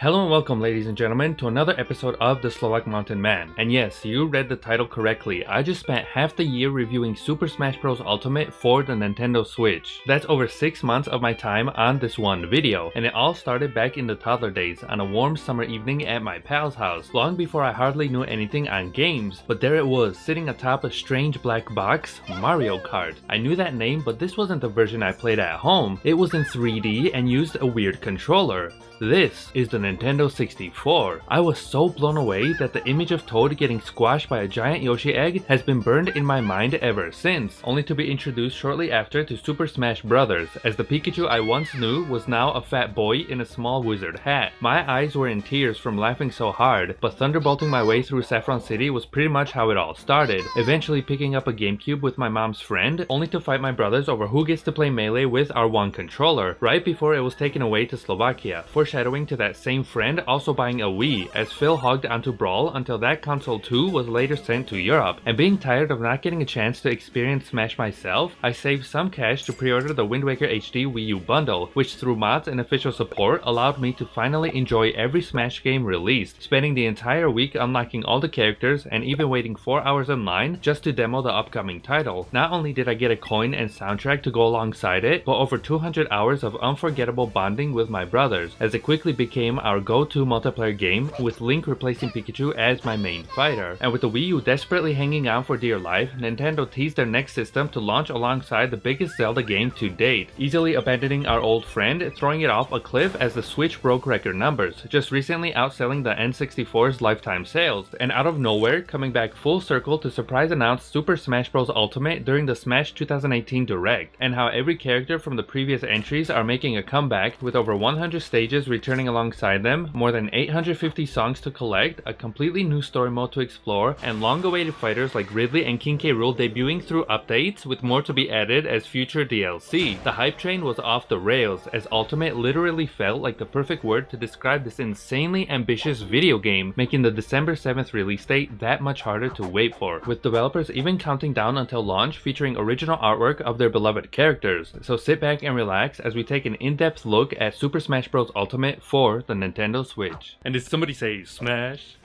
Hello and welcome, ladies and gentlemen, to another episode of the Slovak Mountain Man. And yes, you read the title correctly. I just spent half the year reviewing Super Smash Bros. Ultimate for the Nintendo Switch. That's over 6 months of my time on this one video, and it all started back in the toddler days on a warm summer evening at my pal's house, long before I hardly knew anything on games. But there it was, sitting atop a strange black box, Mario Kart. I knew that name, but this wasn't the version I played at home. It was in 3D and used a weird controller. This is the Nintendo 64. I was so blown away that the image of Toad getting squashed by a giant Yoshi egg has been burned in my mind ever since, only to be introduced shortly after to Super Smash Bros., as the Pikachu I once knew was now a fat boy in a small wizard hat. My eyes were in tears from laughing so hard, but thunderbolting my way through Saffron City was pretty much how it all started, eventually picking up a GameCube with my mom's friend, only to fight my brothers over who gets to play Melee with our one controller, right before it was taken away to Slovakia, foreshadowing to that same friend also buying a Wii, as Phil hogged onto Brawl until that console too was later sent to Europe. And being tired of not getting a chance to experience Smash myself, I saved some cash to pre-order the Wind Waker HD Wii U bundle, which through mods and official support allowed me to finally enjoy every Smash game released, spending the entire week unlocking all the characters and even waiting 4 hours in line just to demo the upcoming title. Not only did I get a coin and soundtrack to go alongside it, but over 200 hours of unforgettable bonding with my brothers, as it quickly became our go-to multiplayer game, with Link replacing Pikachu as my main fighter. And with the Wii U desperately hanging on for dear life, Nintendo teased their next system to launch alongside the biggest Zelda game to date, easily abandoning our old friend, throwing it off a cliff as the Switch broke record numbers, just recently outselling the N64's lifetime sales, and out of nowhere coming back full circle to surprise announce Super Smash Bros. Ultimate during the Smash 2018 Direct, and how every character from the previous entries are making a comeback, with over 100 stages returning alongside them, more than 850 songs to collect, a completely new story mode to explore, and long-awaited fighters like Ridley and King K. Rool debuting through updates, with more to be added as future DLC. The hype train was off the rails, as Ultimate literally felt like the perfect word to describe this insanely ambitious video game, making the December 7th release date that much harder to wait for, with developers even counting down until launch featuring original artwork of their beloved characters. So sit back and relax as we take an in-depth look at Super Smash Bros. Ultimate for the Nintendo Switch. And did somebody say Smash?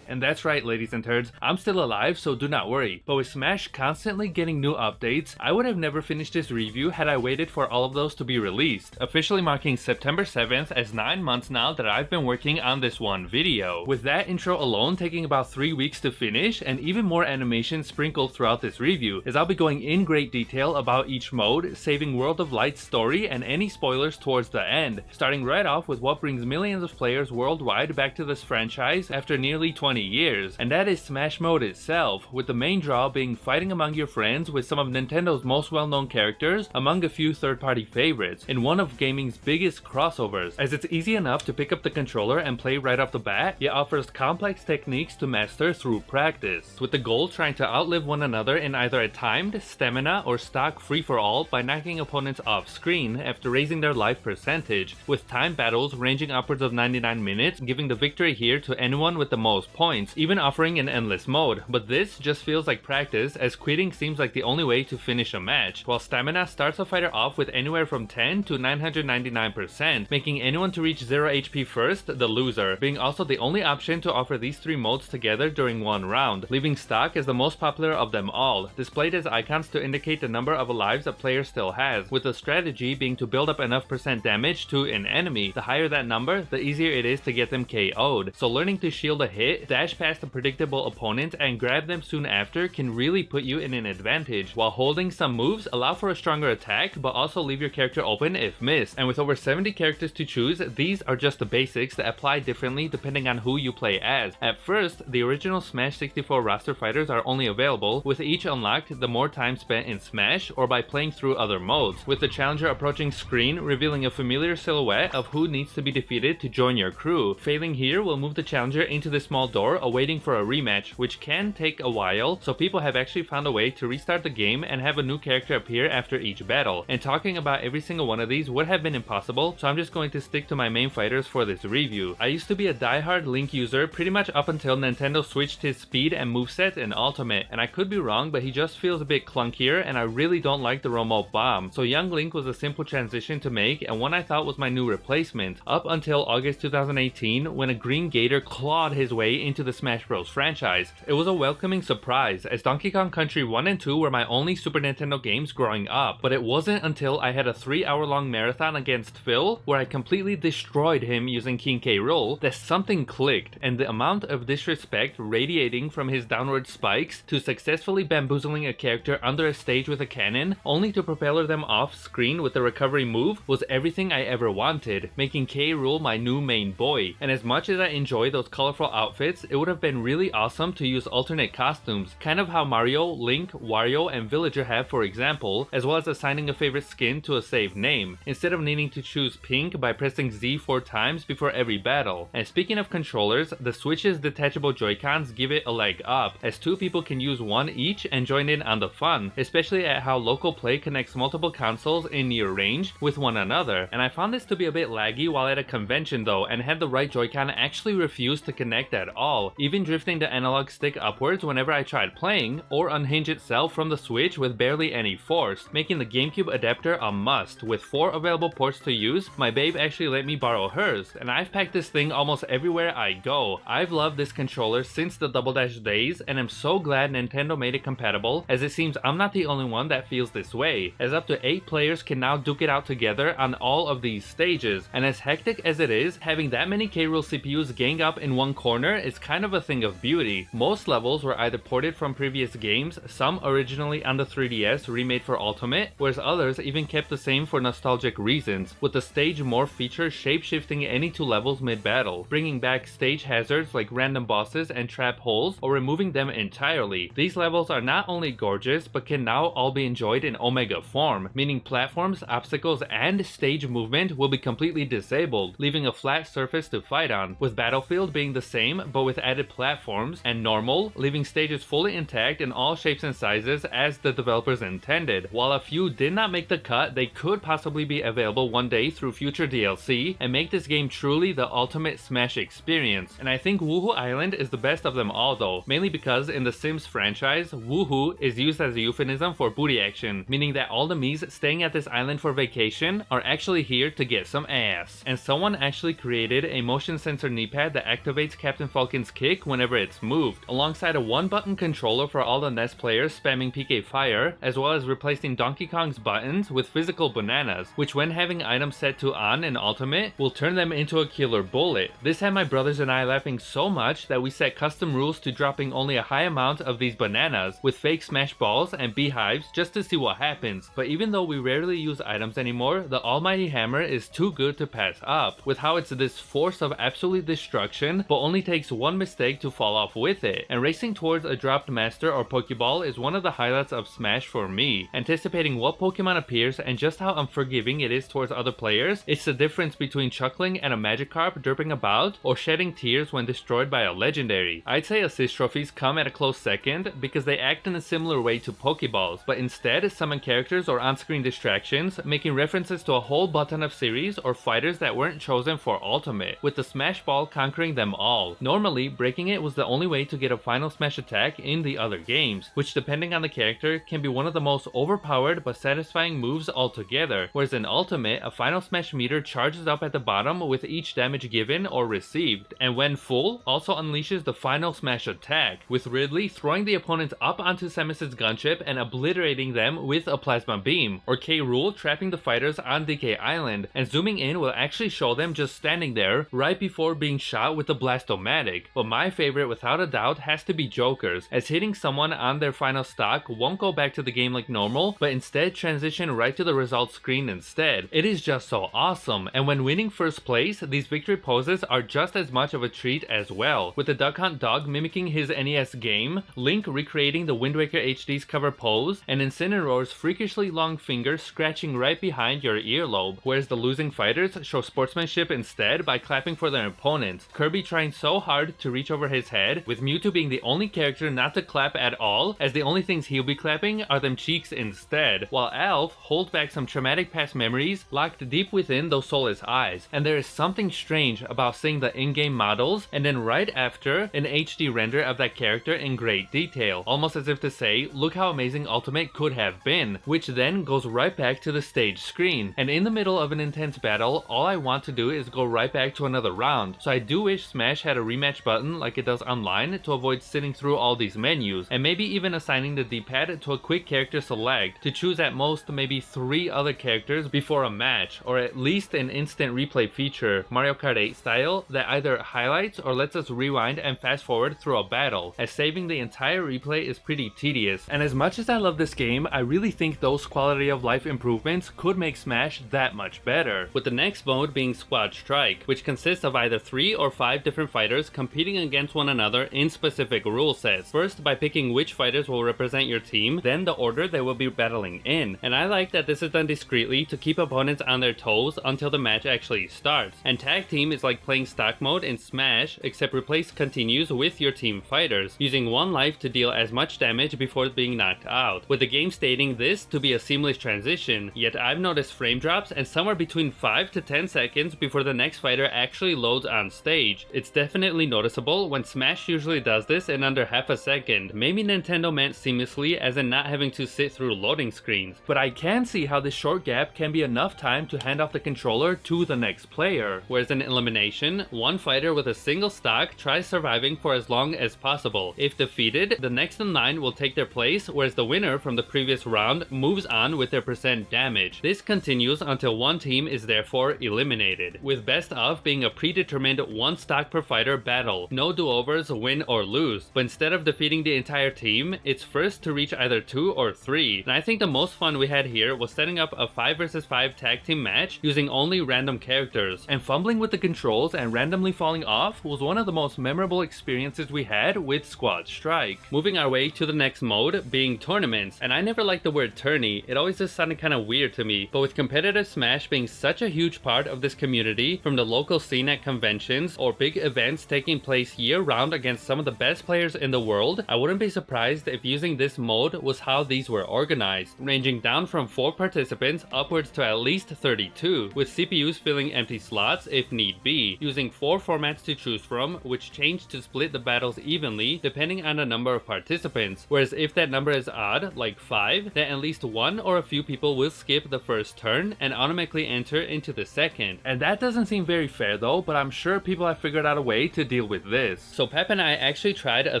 And that's right, ladies and turds, I'm still alive, so do not worry. But with Smash constantly getting new updates, I would have never finished this review had I waited for all of those to be released, officially marking September 7th as 9 months now that I've been working on this one video. With that intro alone taking about 3 weeks to finish, and even more animation sprinkled throughout this review, as I'll be going in great detail about each mode, saving World of Light's story and any spoilers towards the end, starting right off with what brings millions of players worldwide back to this franchise after nearly 20 years, and that is Smash Mode itself, with the main draw being fighting among your friends with some of Nintendo's most well-known characters among a few third-party favorites, in one of gaming's biggest crossovers, as it's easy enough to pick up the controller and play right off the bat, yet offers complex techniques to master through practice, with the goal trying to outlive one another in either a timed, stamina, or stock free-for-all by knocking opponents off screen after raising their life percentage, with time battles ranging upwards of 99 minutes, giving the victory here to anyone with the most points, even offering an endless mode. But this just feels like practice, as quitting seems like the only way to finish a match, while stamina starts a fighter off with anywhere from 10 to 999%, making anyone to reach 0 HP first the loser, being also the only option to offer these 3 modes together during one round, leaving stock as the most popular of them all, displayed as icons to indicate the number of lives a player still has, with the strategy being to build up enough percent damage to an enemy. The higher that number, the easier it is to get them KO'd, so learning to shield a hit, dash past a predictable opponent, and grab them soon after can really put you in an advantage, while holding some moves allow for a stronger attack but also leave your character open if missed. And with over 70 characters to choose, these are just the basics that apply differently depending on who you play as. At first, the original Smash 64 roster fighters are only available, with each unlocked the more time spent in Smash or by playing through other modes, with the challenger approaching screen revealing a familiar silhouette of who needs to be defeated to join your crew. Failing here will move the challenger into the small door store awaiting for a rematch, which can take a while, so people have actually found a way to restart the game and have a new character appear after each battle. And talking about every single one of these would have been impossible, so I'm just going to stick to my main fighters for this review. I used to be a diehard Link user pretty much up until Nintendo switched his speed and moveset in Ultimate, and I could be wrong, but he just feels a bit clunkier and I really don't like the remote bomb. So young Link was a simple transition to make and one I thought was my new replacement, up until August 2018 when a green gator clawed his way into the Smash Bros franchise. It was a welcoming surprise, as Donkey Kong Country 1 and 2 were my only Super Nintendo games growing up, but it wasn't until I had a 3-hour-long marathon against Phil, where I completely destroyed him using King K. Rool, that something clicked, and the amount of disrespect radiating from his downward spikes to successfully bamboozling a character under a stage with a cannon, only to propeller them off screen with the recovery move, was everything I ever wanted, making K. Rool my new main boy. And as much as I enjoy those colorful outfits, it would have been really awesome to use alternate costumes, kind of how Mario, Link, Wario, and Villager have for example, as well as assigning a favorite skin to a saved name, instead of needing to choose pink by pressing Z 4 times before every battle. And speaking of controllers, the Switch's detachable Joy-Cons give it a leg up, as 2 people can use one each and join in on the fun, especially at how local play connects multiple consoles in near range with one another. And I found this to be a bit laggy while at a convention though, and had the right Joy-Con actually refuse to connect at all, even drifting the analog stick upwards whenever I tried playing, or unhinge itself from the Switch with barely any force, making the GameCube adapter a must. With 4 available ports to use, my babe actually let me borrow hers, and I've packed this thing almost everywhere I go. I've loved this controller since the Double Dash days, and I'm so glad Nintendo made it compatible, as it seems I'm not the only one that feels this way, as up to 8 players can now duke it out together on all of these stages. And as hectic as it is, having that many K. Rool CPUs gang up in one corner is kind of a thing of beauty. Most levels were either ported from previous games, some originally on the 3DS remade for Ultimate, whereas others even kept the same for nostalgic reasons, with the stage morph feature shape-shifting any 2 levels mid-battle, bringing back stage hazards like random bosses and trap holes, or removing them entirely. These levels are not only gorgeous, but can now all be enjoyed in Omega form, meaning platforms, obstacles, and stage movement will be completely disabled, leaving a flat surface to fight on, with Battlefield being the same but with added platforms, and Normal leaving stages fully intact in all shapes and sizes as the developers intended. While a few did not make the cut, they could possibly be available one day through future DLC and make this game truly the ultimate Smash experience. And I think Woohoo Island is the best of them all though, mainly because in the Sims franchise, Woohoo is used as a euphemism for booty action, meaning that all the Miis staying at this island for vacation are actually here to get some ass. And someone actually created a motion sensor knee pad that activates Captain Falcon's kick whenever it's moved, alongside a 1-button controller for all the NES players spamming PK Fire, as well as replacing Donkey Kong's buttons with physical bananas, which when having items set to on in Ultimate will turn them into a killer bullet. This had my brothers and I laughing so much that we set custom rules to dropping only a high amount of these bananas with fake smash balls and beehives just to see what happens. But even though we rarely use items anymore, the almighty hammer is too good to pass up, with how it's this force of absolute destruction but only takes one mistake to fall off with it. And racing towards a dropped master or Pokeball is one of the highlights of Smash for me, anticipating what Pokemon appears and just how unforgiving it is towards other players. It's the difference between chuckling at a Magikarp derping about or shedding tears when destroyed by a legendary. I'd say assist trophies come at a close second because they act in a similar way to Pokeballs, but instead summon characters or on-screen distractions, making references to a whole button of series or fighters that weren't chosen for Ultimate, with the Smash Ball conquering them all. Normally, breaking it was the only way to get a final smash attack in the other games, which depending on the character can be one of the most overpowered but satisfying moves altogether, whereas in Ultimate, a final smash meter charges up at the bottom with each damage given or received, and when full, also unleashes the final smash attack, with Ridley throwing the opponents up onto Samus's gunship and obliterating them with a plasma beam, or K. Rool trapping the fighters on DK Island, and zooming in will actually show them just standing there right before being shot with the Blastomatic. But my favorite without a doubt has to be Joker's, as hitting someone on their final stock won't go back to the game like normal, but instead transition right to the results screen instead. It is just so awesome, and when winning first place, these victory poses are just as much of a treat as well, with the Duck Hunt dog mimicking his NES game, Link recreating the Wind Waker HD's cover pose, and Incineroar's freakishly long fingers scratching right behind your earlobe, whereas the losing fighters show sportsmanship instead by clapping for their opponents, Kirby trying so hard hard to reach over his head, with Mewtwo being the only character not to clap at all, as the only things he'll be clapping are them cheeks instead, while Alf holds back some traumatic past memories locked deep within those soulless eyes. And there is something strange about seeing the in-game models and then right after an HD render of that character in great detail, almost as if to say, look how amazing Ultimate could have been, which then goes right back to the stage screen. And in the middle of an intense battle, all I want to do is go right back to another round. So I do wish Smash had a rematch button like it does online to avoid sitting through all these menus, and maybe even assigning the D-pad to a quick character select to choose at most maybe 3 other characters before a match, or at least an instant replay feature, Mario Kart 8 style, that either highlights or lets us rewind and fast forward through a battle, as saving the entire replay is pretty tedious. And as much as I love this game, I really think those quality of life improvements could make Smash that much better, with the next mode being Squad Strike, which consists of either 3 or 5 different fighters competing against one another in specific rule sets. First by picking which fighters will represent your team, then the order they will be battling in. And I like that this is done discreetly to keep opponents on their toes until the match actually starts. And Tag Team is like playing stock mode in Smash, except replace continues with your team fighters, using 1 life to deal as much damage before being knocked out, with the game stating this to be a seamless transition, yet I've noticed frame drops and somewhere between 5 to 10 seconds before the next fighter actually loads on stage. It's definitely noticeable when Smash usually does this in under half a second. Maybe Nintendo meant seamlessly as in not having to sit through loading screens, but I can see how this short gap can be enough time to hand off the controller to the next player, whereas in elimination, one fighter with a single stock tries surviving for as long as possible. If defeated, the next in line will take their place, whereas the winner from the previous round moves on with their percent damage. This continues until one team is therefore eliminated, with best of being a predetermined 1 stock per fighter battle, no do-overs, win or lose, but instead of defeating the entire team, it's first to reach either 2 or 3. And I think the most fun we had here was setting up a 5 vs 5 tag team match using only random characters, and fumbling with the controls and randomly falling off was one of the most memorable experiences we had with Squad Strike. Moving our way to the next mode being tournaments, and I never liked the word tourney, it always just sounded kinda weird to me, but with competitive Smash being such a huge part of this community, from the local scene at conventions or big events taking place year round against some of the best players in the world, I wouldn't be surprised if using this mode was how these were organized, ranging down from 4 participants upwards to at least 32, with CPUs filling empty slots if need be, using 4 formats to choose from, which change to split the battles evenly depending on the number of participants, whereas if that number is odd, like 5, then at least 1 or a few people will skip the first turn and automatically enter into the second. And that doesn't seem very fair though, but I'm sure people have figured out a way to deal with this. So Pep and I actually tried a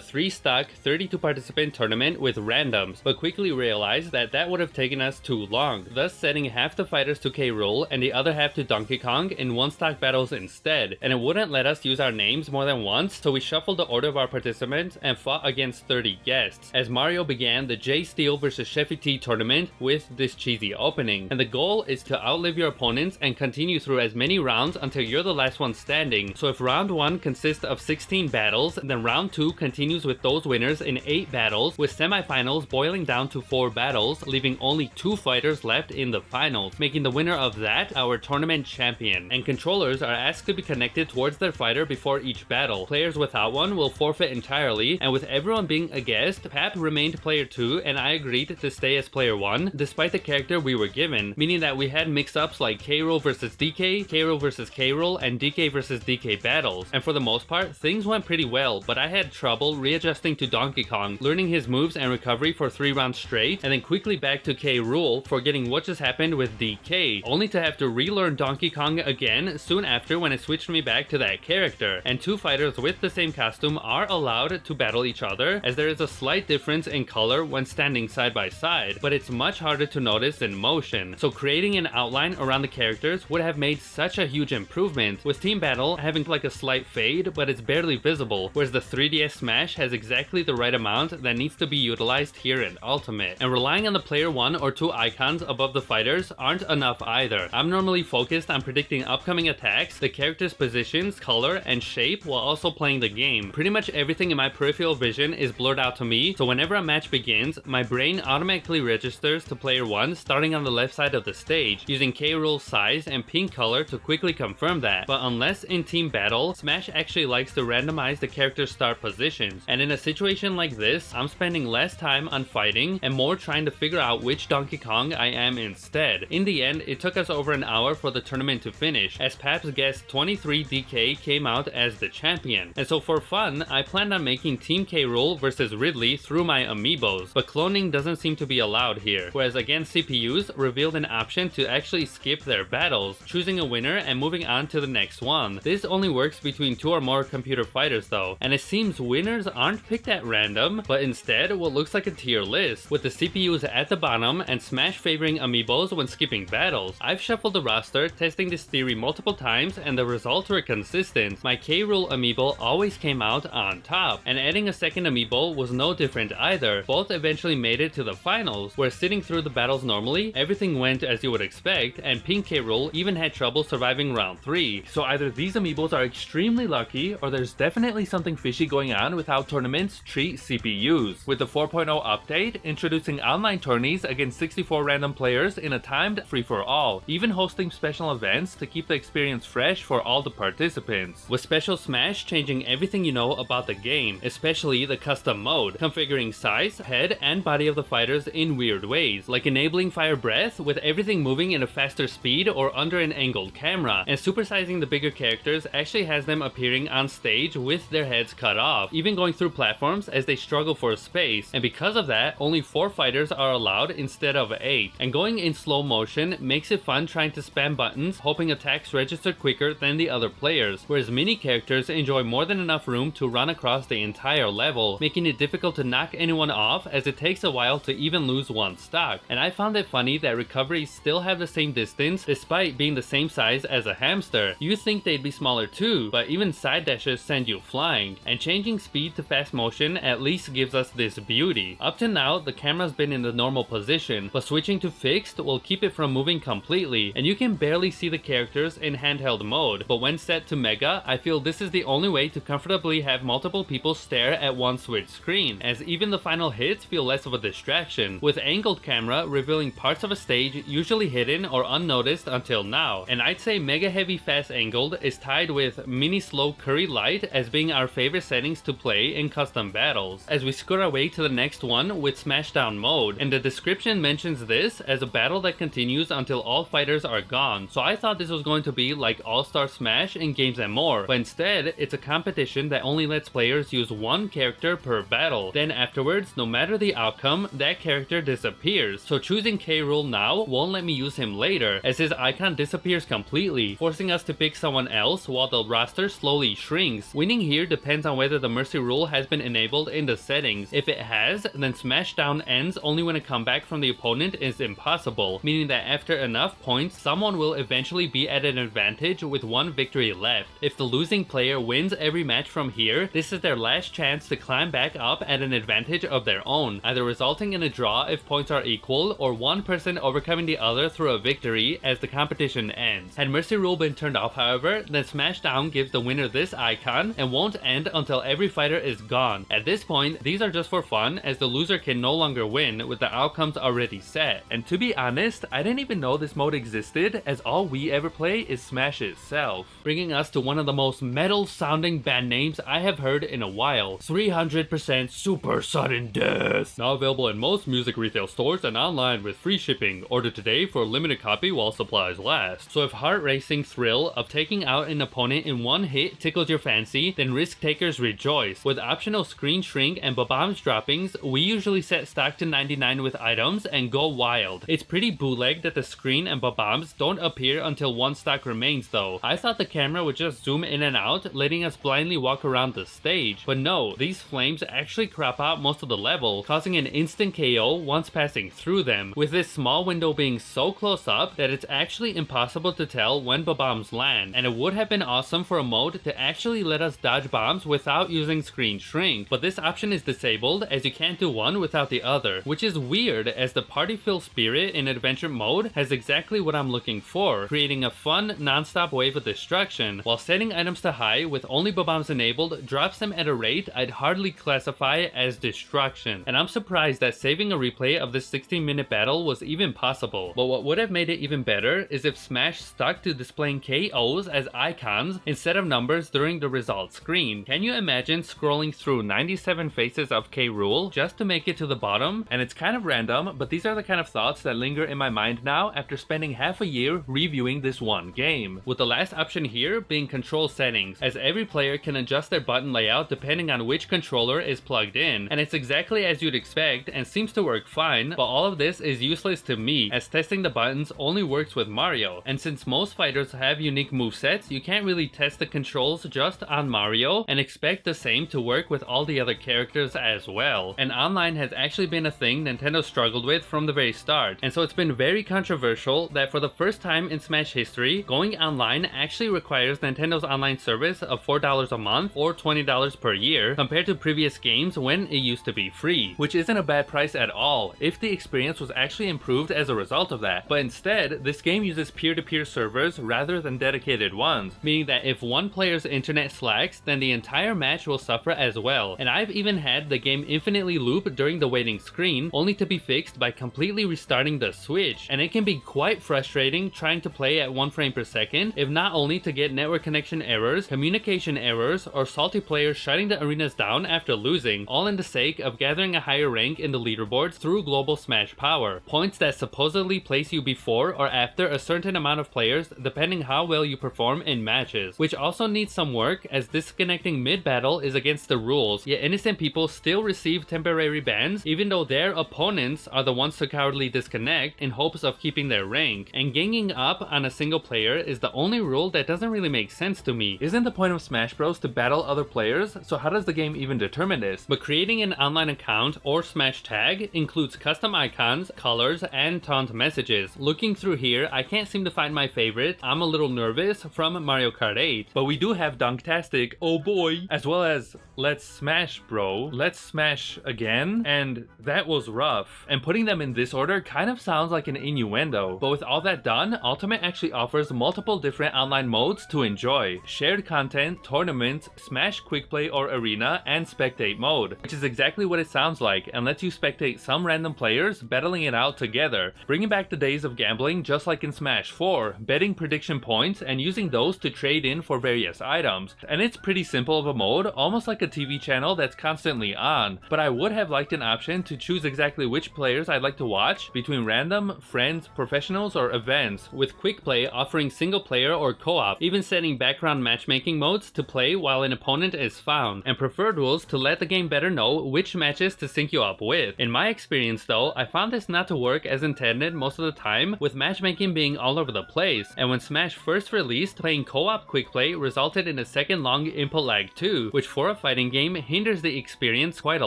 3-stock 32 participant tournament with randoms, but quickly realized that that would have taken us too long, thus setting half the fighters to K. Rool and the other half to Donkey Kong in 1-stock battles instead, and it wouldn't let us use our names more than once, so we shuffled the order of our participants and fought against 30 guests, as Mario began the J Steel vs Sheffy T tournament with this cheesy opening. And the goal is to outlive your opponents and continue through as many rounds until you're the last one standing. So if round 1 consists of 16 battles, then round 2 continues with those winners in 8 battles, with semifinals boiling down to 4 battles, leaving only 2 fighters left in the finals, making the winner of that our tournament champion. And controllers are asked to be connected towards their fighter before each battle. Players without one will forfeit entirely, and with everyone being a guest, Pap remained player 2 and I agreed to stay as player 1 despite the character we were given, meaning that we had mix-ups like K. Rool vs DK, K. Rool vs K. Rool, and DK vs DK battles. And for the most part, things went pretty well, but I had trouble readjusting to Donkey Kong, learning his moves and recovery for 3 rounds straight, and then quickly back to K. Rool, forgetting what just happened with DK, only to have to relearn Donkey Kong again soon after when it switched me back to that character. And 2 fighters with the same costume are allowed to battle each other, as there is a slight difference in color when standing side by side, but it's much harder to notice in motion. So creating an outline around the characters would have made such a huge improvement, with Team Battle having like a slight fade, but it's barely visible, whereas the 3DS Smash has exactly the right amount that needs to be utilized here in Ultimate. And relying on the player 1 or 2 icons above the fighters aren't enough either. I'm normally focused on predicting upcoming attacks, the character's positions, color, and shape while also playing the game. Pretty much everything in my peripheral vision is blurred out to me, so whenever a match begins, my brain automatically registers to player 1 starting on the left side of the stage, using K. Rool's size and pink color to quickly confirm that. But unless in Team Battle, Smash actually likes likes to randomize the character's start positions, and in a situation like this, I'm spending less time on fighting and more trying to figure out which Donkey Kong I am instead. In the end, it took us over an hour for the tournament to finish, as Pap's guest 23DK came out as the champion. And so for fun, I planned on making Team K. Rool versus Ridley through my Amiibos, but cloning doesn't seem to be allowed here, whereas against CPUs revealed an option to actually skip their battles, choosing a winner and moving on to the next one. This only works between 2 or more computer fighters though, and it seems winners aren't picked at random, but instead what looks like a tier list, with the CPUs at the bottom and Smash favoring Amiibos when skipping battles. I've shuffled the roster, testing this theory multiple times, and the results were consistent. My K. Rool Amiibo always came out on top, and adding a second Amiibo was no different either. Both eventually made it to the finals, where sitting through the battles normally, everything went as you would expect, and Pink K. Rool even had trouble surviving round 3. So either these Amiibos are extremely lucky, or there's definitely something fishy going on with how tournaments treat CPUs. With the 4.0 update, introducing online tourneys against 64 random players in a timed free-for-all, even hosting special events to keep the experience fresh for all the participants. With Special Smash changing everything you know about the game, especially the custom mode, configuring size, head, and body of the fighters in weird ways, like enabling Fire Breath with everything moving in a faster speed or under an angled camera, and supersizing the bigger characters actually has them appearing on stage with their heads cut off, even going through platforms as they struggle for space, and because of that, only 4 fighters are allowed instead of 8, and going in slow motion makes it fun trying to spam buttons hoping attacks register quicker than the other players, whereas mini characters enjoy more than enough room to run across the entire level, making it difficult to knock anyone off as it takes a while to even lose one stock. And I found it funny that recoveries still have the same distance despite being the same size as a hamster. You'd think they'd be smaller too, but even side dashes send you flying, and changing speed to fast motion at least gives us this beauty. Up to now, the camera's been in the normal position, but switching to fixed will keep it from moving completely, and you can barely see the characters in handheld mode, but when set to Mega, I feel this is the only way to comfortably have multiple people stare at one Switch screen, as even the final hits feel less of a distraction, with angled camera revealing parts of a stage usually hidden or unnoticed until now. And I'd say Mega Heavy Fast Angled is tied with Mini Slow Curry Light as being our favorite settings to play in custom battles, as we scoot our way to the next one with Smashdown mode, and the description mentions this as a battle that continues until all fighters are gone, so I thought this was going to be like All-Star Smash in Games and More, but instead it's a competition that only lets players use one character per battle. Then afterwards, no matter the outcome, that character disappears, so choosing K. Rool now won't let me use him later, as his icon disappears completely, forcing us to pick someone else while the roster slowly shrinks. Winning here depends on whether the Mercy rule has been enabled in the settings. If it has, then Smashdown ends only when a comeback from the opponent is impossible, meaning that after enough points, someone will eventually be at an advantage with one victory left. If the losing player wins every match from here, this is their last chance to climb back up at an advantage of their own, either resulting in a draw if points are equal, or one person overcoming the other through a victory as the competition ends. Had Mercy Rule been turned off, however, then Smashdown gives the winner this icon and won't end until every fighter is gone. At this point, these are just for fun, as the loser can no longer win with the outcomes already set. And to be honest, I didn't even know this mode existed, as all we ever play is Smash itself. Bringing us to one of the most metal sounding band names I have heard in a while, 300% Super Sudden Death. Now available in most music retail stores and online with free shipping. Order today for a limited copy while supplies last. So if heart racing thrill of taking out an opponent in one hit tickles your fancy, then risk takers rejoice. With optional screen shrink and bombs droppings, we usually set stock to 99 with items and go wild. It's pretty bootleg that the screen and bombs don't appear until one stock remains though. I thought the camera would just zoom in and out, letting us blindly walk around the stage. But no, these flames actually crop out most of the level, causing an instant KO once passing through them, with this small window being so close up that it's actually impossible to tell when bombs land, and it would have been awesome for a mode to actually let us dodge bombs without using screen shrink, but this option is disabled as you can't do one without the other, which is weird as the party feel spirit in adventure mode has exactly what I'm looking for, creating a fun non-stop wave of destruction, while setting items to high with only bombs enabled drops them at a rate I'd hardly classify as destruction. And I'm surprised that saving a replay of this 16-minute battle was even possible, but what would have made it even better is if Smash stuck to displaying KOs as icons instead of numbers during during the results screen. Can you imagine scrolling through 97 faces of K. Rool just to make it to the bottom? And it's kind of random, but these are the kind of thoughts that linger in my mind now after spending half a year reviewing this one game. With the last option here being control settings, as every player can adjust their button layout depending on which controller is plugged in, and it's exactly as you'd expect and seems to work fine, but all of this is useless to me as testing the buttons only works with Mario, and since most fighters have unique movesets, you can't really test the controls just on Mario and expect the same to work with all the other characters as well. And online has actually been a thing Nintendo struggled with from the very start, and so it's been very controversial that for the first time in Smash history, going online actually requires Nintendo's online service of $4 a month or $20 per year compared to previous games when it used to be free, which isn't a bad price at all if the experience was actually improved as a result of that. But instead, this game uses peer-to-peer servers rather than dedicated ones, meaning that if one player's internet slacks, then the entire match will suffer as well. And I've even had the game infinitely loop during the waiting screen, only to be fixed by completely restarting the Switch, and it can be quite frustrating trying to play at 1 frame per second, if not only to get network connection errors, communication errors, or salty players shutting the arenas down after losing, all in the sake of gathering a higher rank in the leaderboards through global Smash power, points that supposedly place you before or after a certain amount of players depending how well you perform in matches, which also needs some work as disconnecting mid-battle is against the rules, yet innocent people still receive temporary bans even though their opponents are the ones to cowardly disconnect in hopes of keeping their rank, and ganging up on a single player is the only rule that doesn't really make sense to me. Isn't the point of Smash Bros to battle other players, so how does the game even determine this? But creating an online account or Smash tag includes custom icons, colors, and taunt messages. Looking through here, I can't seem to find my favorite, I'm a little nervous, from Mario Kart 8, but we do have Dunktastic, oh boy, as well as Let's Smash Bro, Let's Smash Again, and that was rough. And putting them in this order kind of sounds like an innuendo, but with all that done, Ultimate actually offers multiple different online modes to enjoy: shared content, tournaments, Smash Quickplay or Arena, and Spectate mode, which is exactly what it sounds like and lets you spectate some random players battling it out together, bringing back the days of gambling just like in Smash 4, betting prediction points and using those to trade in for various items. And it's pretty simple of a mode, almost like a TV channel that's constantly on, but I would have liked an option to choose exactly which players I'd like to watch between random, friends, professionals, or events, with Quickplay offering single player or co-op, even setting background matchmaking modes to play while an opponent is found, and preferred rules to let the game better know which matches to sync you up with. In my experience though, I found this not to work as intended most of the time, with matchmaking being all over the place, and when Smash first released, playing co-op Quickplay resulted in a second long input lag too, which for a fighting game hinders the experience quite a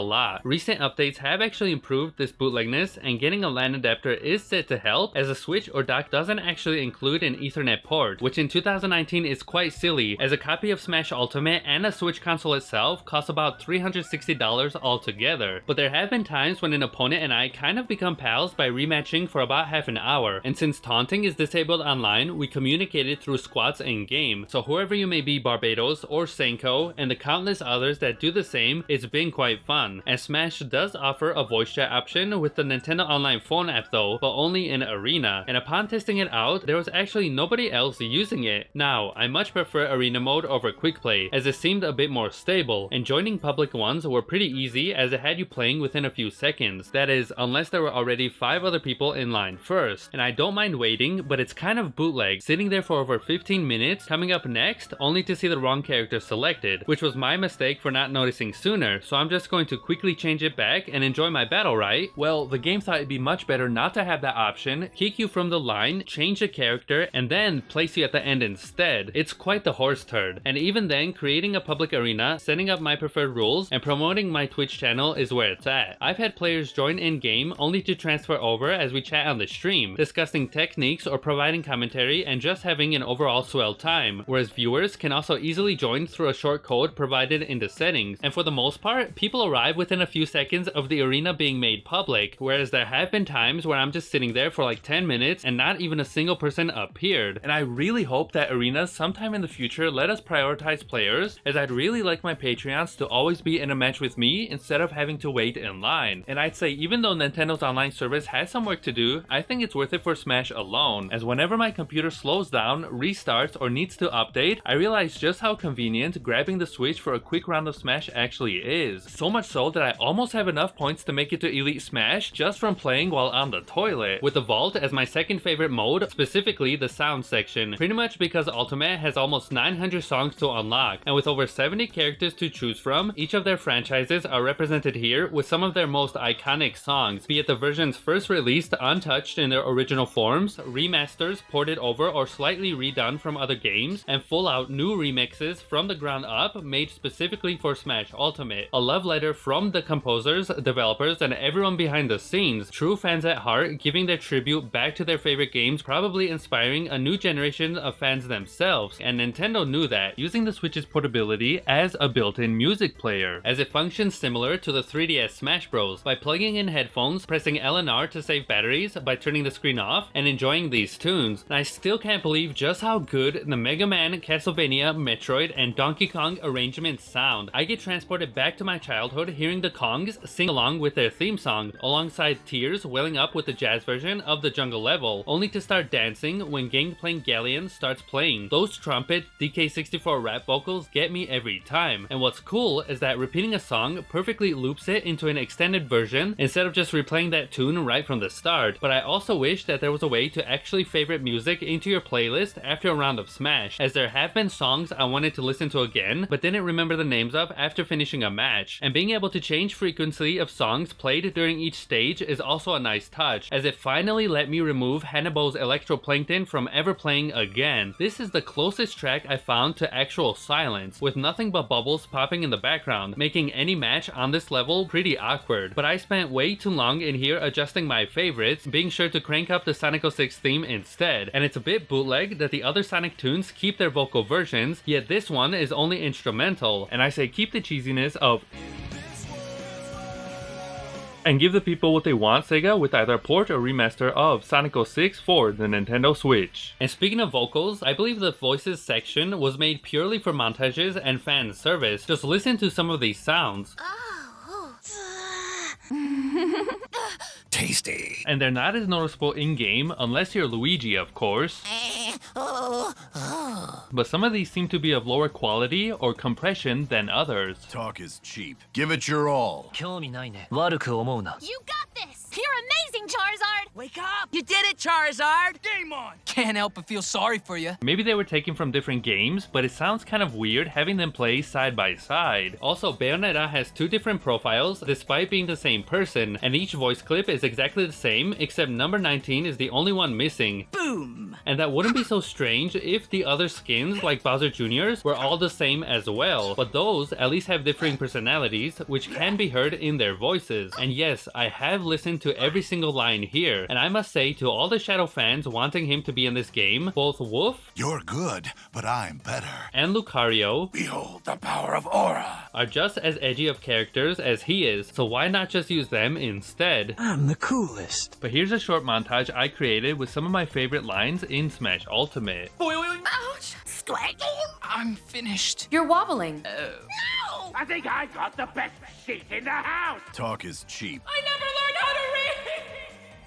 lot. Recent updates have actually improved this bootlegness, and getting a LAN adapter is set to help, as a Switch or dock doesn't actually include an Ethernet port, which in 2019 is quite silly, as a copy of Smash Ultimate and a Switch console itself costs about $360 altogether. But there have been times when an opponent and I kind of become pals by rematching for about half an hour, and since taunting is disabled online, we communicated through squads in game, so whoever you may be, Barbados or Senko, and the countless others that do the same, it's been quite fun. And Smash does offer a voice chat option with the Nintendo Online phone app though, but only in Arena, and upon testing it out, there was actually nobody else using it. Now, I much prefer Arena mode over Quickplay, as it seemed a bit more stable, and joining public ones were pretty easy as it had you playing within a few seconds, that is, unless there were already 5 other people in line first. And I don't mind waiting, but it's kind of bootleg, sitting there for over 15 minutes, coming up next, only to see the wrong character selected, which was my mistake for not noticing sooner, so I'm just going to quickly change it back and enjoy my battle, right? Well, the game thought it'd be much better not to have that option, kick you from the line, change the character, and then place you at the end instead. It's quite the horse turd. And even then, creating a public arena, setting up my preferred rules, and promoting my Twitch channel is where it's at. I've had players join in-game only to transfer over as we chat on the stream, discussing techniques or providing commentary and just having an overall swell time, whereas viewers can also easily join through a short code provided in the settings. And for the most part, people arrive within a few seconds of the arena being made public, whereas there have been times where I'm just sitting there for like 10 minutes and not even a single person appeared. And I really hope that arenas sometime in the future let us prioritize players, as I'd really like my Patreons to always be in a match with me instead of having to wait in line. And I'd say even though Nintendo's online service has some work to do, I think it's worth it for Smash alone, as whenever my computer slows down, restarts, or needs to update, I realize just just how convenient grabbing the Switch for a quick round of Smash actually is. So much so that I almost have enough points to make it to Elite Smash just from playing while on the toilet, with the Vault as my second favorite mode, specifically the sound section, pretty much because Ultimate has almost 900 songs to unlock, and with over 70 characters to choose from, each of their franchises are represented here with some of their most iconic songs, be it the versions first released untouched in their original forms, remasters ported over or slightly redone from other games, and full out new remixes from the ground up made specifically for Smash Ultimate. A love letter from the composers, developers, and everyone behind the scenes, true fans at heart giving their tribute back to their favorite games, probably inspiring a new generation of fans themselves, and Nintendo knew that, using the Switch's portability as a built-in music player, as it functions similar to the 3DS Smash Bros. By plugging in headphones, pressing L and R to save batteries, by turning the screen off, and enjoying these tunes. And I still can't believe just how good the Mega Man, Castlevania, Metroid, and Donkey Kong arrangements sound. I get transported back to my childhood hearing the Kongs sing along with their theme song, alongside tears welling up with the jazz version of the jungle level, only to start dancing when Gangplank Galleon starts playing. Those trumpet DK64 rap vocals get me every time, and what's cool is that repeating a song perfectly loops it into an extended version instead of just replaying that tune right from the start. But I also wish that there was a way to actually favorite music into your playlist after a round of Smash, as there have been songs I wanted to listen to again but didn't remember the names of after finishing a match, and being able to change frequency of songs played during each stage is also a nice touch, as it finally let me remove Hannibal's Electroplankton from ever playing again. This is the closest track I found to actual silence, with nothing but bubbles popping in the background, making any match on this level pretty awkward. But I spent way too long in here adjusting my favorites, being sure to crank up the Sonic 06 theme instead, and it's a bit bootleg that the other Sonic tunes keep their vocal versions, yet this one is only instrumental, and I say keep the cheesiness of and give the people what they want, Sega, with either a port or remaster of Sonic 06 for the Nintendo Switch. And speaking of vocals, I believe the voices section was made purely for montages and fan service. Just listen to some of these sounds. Tasty. And they're not as noticeable in-game, unless you're Luigi, of course. But some of these seem to be of lower quality or compression than others. Talk is cheap. Give it your all. 興味ないね。悪く思うな。 You got this! You're amazing, Charizard! Wake up! You did it, Charizard! Game on! Can't help but feel sorry for you. Maybe they were taken from different games, but it sounds kind of weird having them play side by side. Also, Bayonetta has two different profiles despite being the same person, and each voice clip is exactly the same, except number 19 is the only one missing. Boom! And that wouldn't be so strange if the other skins, like Bowser Jr.'s, were all the same as well, but those at least have differing personalities, which can be heard in their voices. And yes, I have listened to every single line here, and I must say to all the Shadow fans wanting him to be in this game, both Wolf, You're good, but I'm better. and Lucario Behold the power of Aura. are just as edgy of characters as he is, so why not just use them instead? I'm the coolest. But here's a short montage I created with some of my favorite lines in Smash Ultimate. Ouch! Squirting! I'm finished. You're wobbling. No! I think I got the best seat in the house. Talk is cheap. I never learned how to read!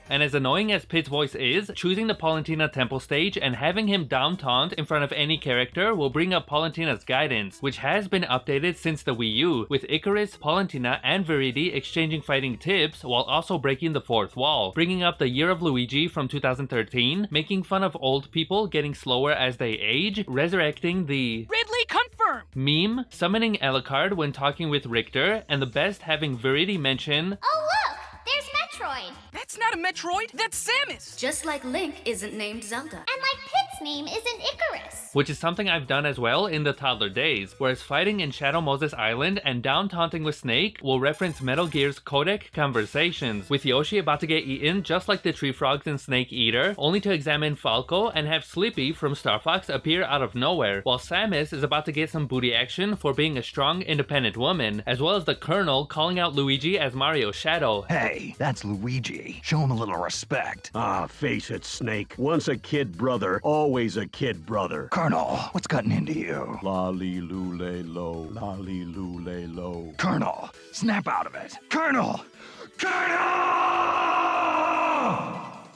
And as annoying as Pit's voice is, choosing the Palantina Temple stage and having him down taunt in front of any character will bring up Palantina's guidance, which has been updated since the Wii U, with Icarus, Palantina, and Viridi exchanging fighting tips while also breaking the fourth wall, bringing up the Year of Luigi from 2013, making fun of old people getting slower as they age, resurrecting the Ridley confirmed! meme, summoning Alucard when talking with Richter, and the best having Viridi mention Oh look! There's Metroid! That's not a Metroid, that's Samus! Just like Link isn't named Zelda. And like Pit's name isn't Icarus! which is something I've done as well in the toddler days, whereas fighting in Shadow Moses Island and down taunting with Snake will reference Metal Gear's codec conversations, with Yoshi about to get eaten just like the tree frogs in Snake Eater, only to examine Falco and have Slippy from Star Fox appear out of nowhere, while Samus is about to get some booty action for being a strong, independent woman, as well as the Colonel calling out Luigi as Mario's shadow. Hey, that's Luigi. Show him a little respect. Ah, face it, Snake. Once a kid brother, always a kid brother. Colonel, what's gotten into you? Lolly-loo-lay-low, lolly-loo-lay-low. Colonel, snap out of it. Colonel! Colonel!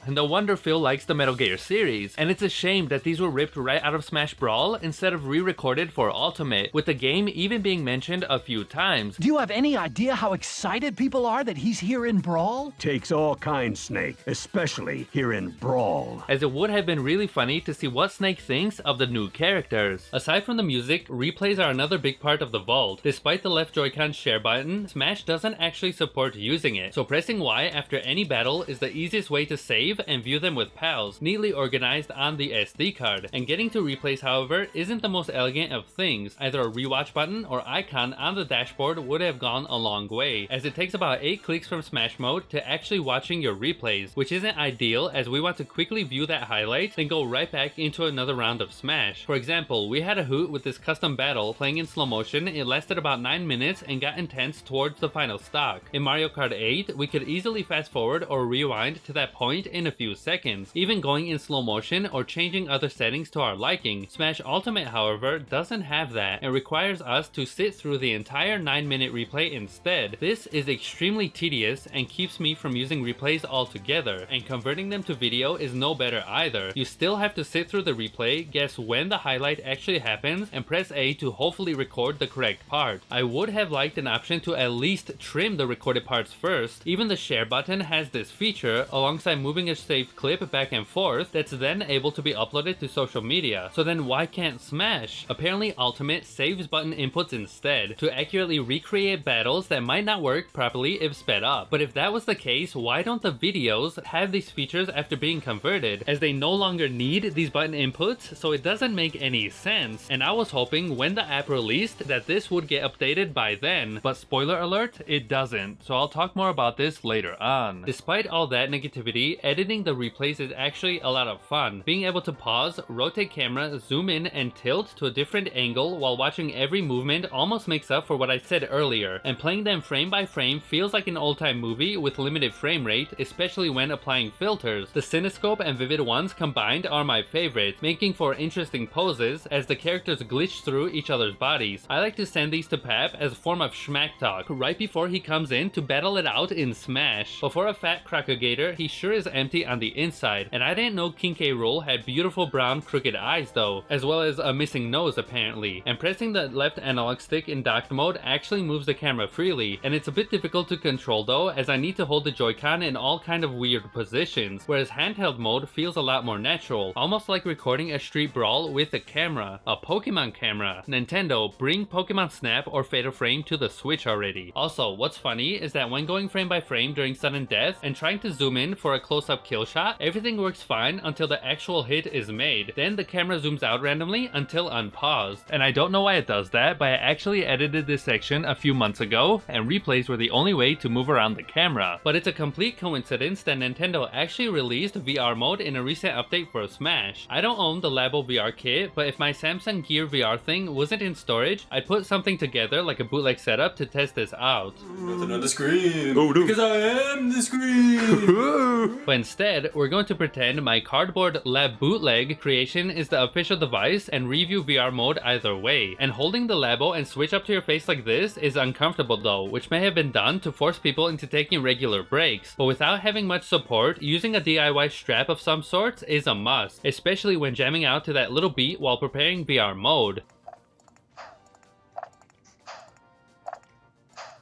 And no wonder Phil likes the Metal Gear series. And it's a shame that these were ripped right out of Smash Brawl instead of re-recorded for Ultimate, with the game even being mentioned a few times. Do you have any idea how excited people are that he's here in Brawl? Takes all kinds, Snake, especially here in Brawl. As it would have been really funny to see what Snake thinks of the new characters. Aside from the music, replays are another big part of the vault. Despite the left Joy-Con share button, Smash doesn't actually support using it, so pressing Y after any battle is the easiest way to save and view them with pals, neatly organized on the SD card. And getting to replays, however, isn't the most elegant of things. Either a rewatch button or icon on the dashboard would have gone a long way, as it takes about 8 clicks from Smash mode to actually watching your replays, which isn't ideal as we want to quickly view that highlight, then go right back into another round of Smash. For example, we had a hoot with this custom battle playing in slow motion. It lasted about 9 minutes and got intense towards the final stock. In Mario Kart 8, we could easily fast forward or rewind to that point in a few seconds, even going in slow motion or changing other settings to our liking. Smash Ultimate, however, doesn't have that and requires us to sit through the entire 9-minute replay instead. This is extremely tedious and keeps me from using replays altogether, and converting them to video is no better either. You still have to sit through the replay, guess when the highlight actually happens, and press A to hopefully record the correct part. I would have liked an option to at least trim the recorded parts first. Even the share button has this feature, alongside moving a saved clip back and forth, that's then able to be uploaded to social media. So then why can't Smash? Apparently Ultimate saves button inputs instead, to accurately recreate battles that might not work properly if sped up. But if that was the case, why don't the videos have these features after being converted, as they no longer need these button inputs, so it doesn't make any sense. And I was hoping when the app released that this would get updated by then, but spoiler alert, it doesn't, so I'll talk more about this later on. Despite all that negativity, editing the replays is actually a lot of fun. Being able to pause, rotate camera, zoom in, and tilt to a different angle while watching every movement almost makes up for what I said earlier, and playing them frame by frame feels like an old-time movie with limited frame rate, especially when applying filters. The Cinescope and Vivid ones combined are my favorite, making for interesting poses as the characters glitch through each other's bodies. I like to send these to Pap as a form of schmack talk right before he comes in to battle it out in Smash. But for a fat Crocagator, he sure is empty on the inside, and I didn't know King K. Rool had beautiful brown crooked eyes though, as well as a missing nose apparently. And pressing the left analog stick in docked mode actually moves the camera freely, and it's a bit difficult to control though, as I need to hold the Joy-Con in all kind of weird positions, whereas handheld mode feels a lot more natural, almost like recording a street brawl with a camera. A Pokemon camera. Nintendo, bring Pokemon Snap or Fatal Frame to the Switch already. Also, what's funny is that when going frame by frame during sudden death and trying to zoom in for a close-up kill shot, everything works fine until the actual hit is made. Then the camera zooms out randomly until unpaused. And I don't know why it does that, but I actually edited this section a few months ago, and replays were the only way to move around the camera. But it's a complete coincidence that Nintendo actually released VR mode in a recent update for Smash. I don't own the Labo VR kit, but if my Samsung Gear VR thing wasn't in storage, I'd put something together like a bootleg setup to test this out. Nothing on the screen. Oh, no. Because I am the screen. But instead, we're going to pretend my cardboard lab bootleg creation is the official device and review VR mode either way. And holding the Labo and switch up to your face like this is uncomfortable though, which may have been done to force people into taking regular breaks. But without having much support, using a DIY strap of some sort is a must, especially when jamming out to that little beat while preparing VR mode.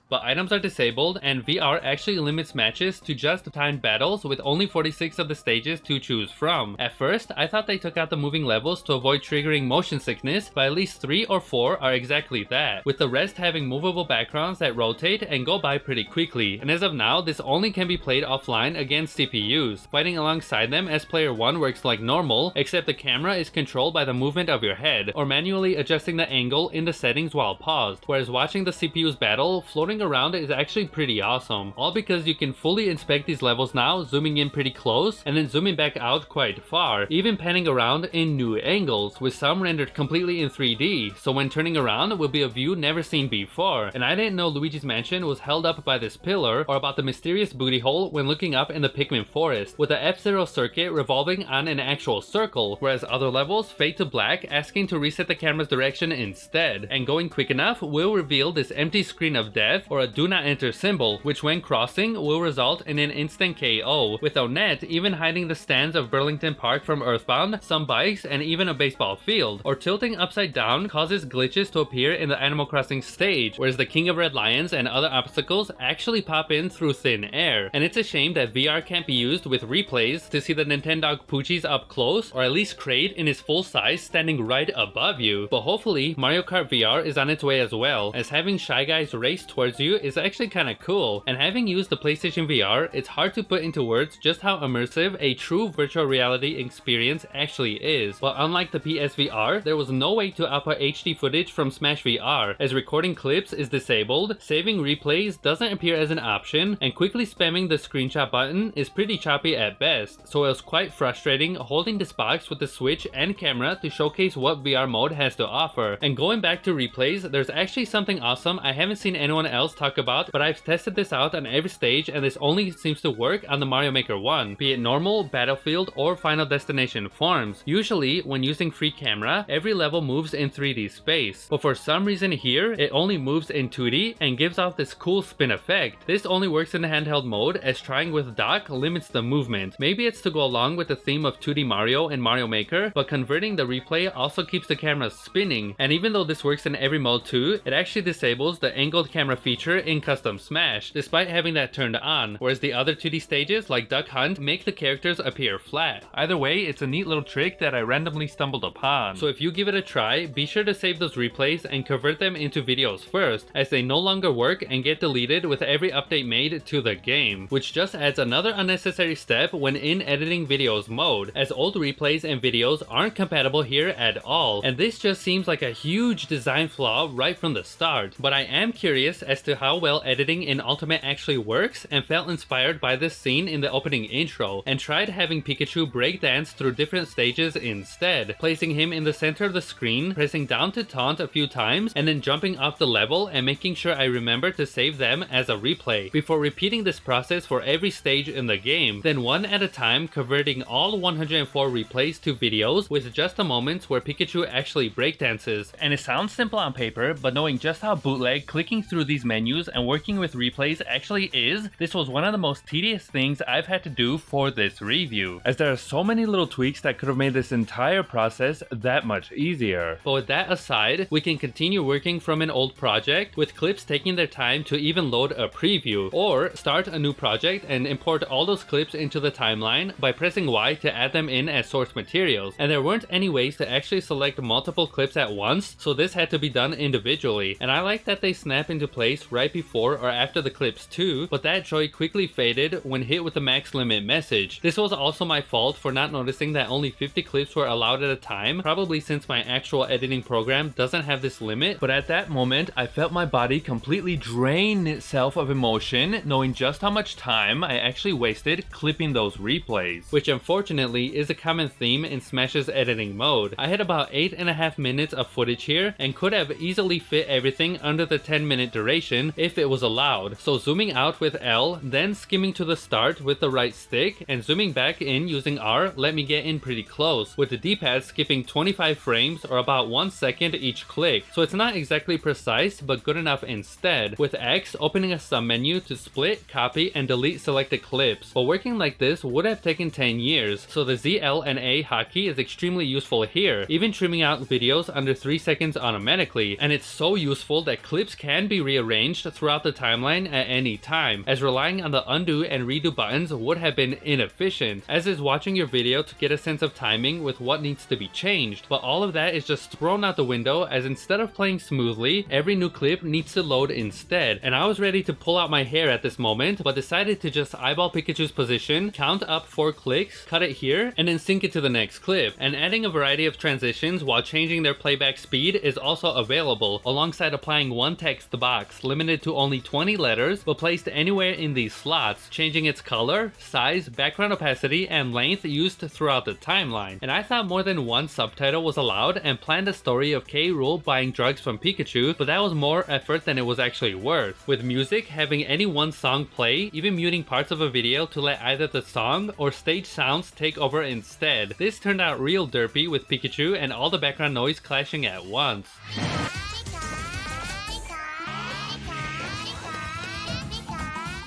But items are disabled, and VR actually limits matches to just timed battles with only 46 of the stages to choose from. At first, I thought they took out the moving levels to avoid triggering motion sickness, but at least 3 or 4 are exactly that, with the rest having movable backgrounds that rotate and go by pretty quickly. And as of now, this only can be played offline against CPUs. Fighting alongside them as player 1 works like normal, except the camera is controlled by the movement of your head, or manually adjusting the angle in the settings while paused, whereas watching the CPU's battle, floating around is actually pretty awesome. All because you can fully inspect these levels now, zooming in pretty close and then zooming back out quite far, even panning around in new angles, with some rendered completely in 3D, so when turning around will be a view never seen before. And I didn't know Luigi's Mansion was held up by this pillar, or about the mysterious booty hole when looking up in the Pikmin forest, with the F-Zero circuit revolving on an actual circle, whereas other levels fade to black, asking to reset the camera's direction instead. And going quick enough will reveal this empty screen of death, or a do not enter symbol, which when crossing will result in an instant KO, with Onett even hiding the stands of Burlington Park from Earthbound, some bikes, and even a baseball field, or tilting upside down causes glitches to appear in the Animal Crossing stage, whereas the King of Red Lions and other obstacles actually pop in through thin air. And it's a shame that VR can't be used with replays to see the Nintendo Poochies up close, or at least Kraid in his full size standing right above you. But hopefully Mario Kart VR is on its way as well, as having Shy Guys race towards you is actually kinda cool, and having used the PlayStation VR, it's hard to put into words just how immersive a true virtual reality experience actually is. But unlike the PSVR, there was no way to output HD footage from Smash VR, as recording clips is disabled, saving replays doesn't appear as an option, and quickly spamming the screenshot button is pretty choppy at best, so it was quite frustrating holding this box with the Switch and camera to showcase what VR mode has to offer. And going back to replays, there's actually something awesome I haven't seen anyone else talk about, but I've tested this out on every stage and this only seems to work on the Mario Maker 1, be it normal, battlefield, or final destination forms. Usually, when using free camera, every level moves in 3D space, but for some reason here, it only moves in 2D and gives off this cool spin effect. This only works in the handheld mode, as trying with dock limits the movement. Maybe it's to go along with the theme of 2D Mario and Mario Maker, but converting the replay also keeps the camera spinning, and even though this works in every mode too, it actually disables the angled camera feature in Custom Smash, despite having that turned on, whereas the other 2D stages like Duck Hunt make the characters appear flat. Either way, it's a neat little trick that I randomly stumbled upon. So if you give it a try, be sure to save those replays and convert them into videos first, as they no longer work and get deleted with every update made to the game, which just adds another unnecessary step when in editing videos mode, as old replays and videos aren't compatible here at all, and this just seems like a huge design flaw right from the start. But I am curious as to how well editing in Ultimate actually works, and felt inspired by this scene in the opening intro, and tried having Pikachu breakdance through different stages instead, placing him in the center of the screen, pressing down to taunt a few times, and then jumping off the level and making sure I remember to save them as a replay, before repeating this process for every stage in the game, then one at a time converting all 104 replays to videos with just the moments where Pikachu actually breakdances. And it sounds simple on paper, but knowing just how bootleg clicking through these menus and working with replays actually is, this was one of the most tedious things I've had to do for this review, as there are so many little tweaks that could have made this entire process that much easier. But with that aside, we can continue working from an old project, with clips taking their time to even load a preview, or start a new project and import all those clips into the timeline by pressing Y to add them in as source materials. And there weren't any ways to actually select multiple clips at once, so this had to be done individually. And I like that they snap into place right before or after the clips too, but that joy quickly faded when hit with the max limit message. This was also my fault for not noticing that only 50 clips were allowed at a time, probably since my actual editing program doesn't have this limit, but at that moment I felt my body completely drain itself of emotion, knowing just how much time I actually wasted clipping those replays, which unfortunately is a common theme in Smash's editing mode. I had about 8.5 minutes of footage here and could have easily fit everything under the 10-minute duration if it was allowed, so zooming out with L, then skimming to the start with the right stick, and zooming back in using R let me get in pretty close, with the D-pad skipping 25 frames or about 1 second each click, so it's not exactly precise but good enough instead, with X opening a submenu to split, copy, and delete selected clips. But working like this would have taken 10 years, so the Z, L, and A hotkey is extremely useful here, even trimming out videos under 3 seconds automatically, and it's so useful that clips can be rearranged throughout the timeline at any time, as relying on the undo and redo buttons would have been inefficient, as is watching your video to get a sense of timing with what needs to be changed. But all of that is just thrown out the window, as instead of playing smoothly, every new clip needs to load instead, and I was ready to pull out my hair at this moment, but decided to just eyeball Pikachu's position, count up 4 clicks, cut it here, and then sync it to the next clip. And adding a variety of transitions while changing their playback speed is also available, alongside applying one text box limited to only 20 letters but placed anywhere in these slots, changing its color, size, background opacity, and length used throughout the timeline. And I thought more than one subtitle was allowed and planned a story of K. Rool buying drugs from Pikachu, but that was more effort than it was actually worth, with music having any one song play, even muting parts of a video to let either the song or stage sounds take over instead. This turned out real derpy with Pikachu and all the background noise clashing at once.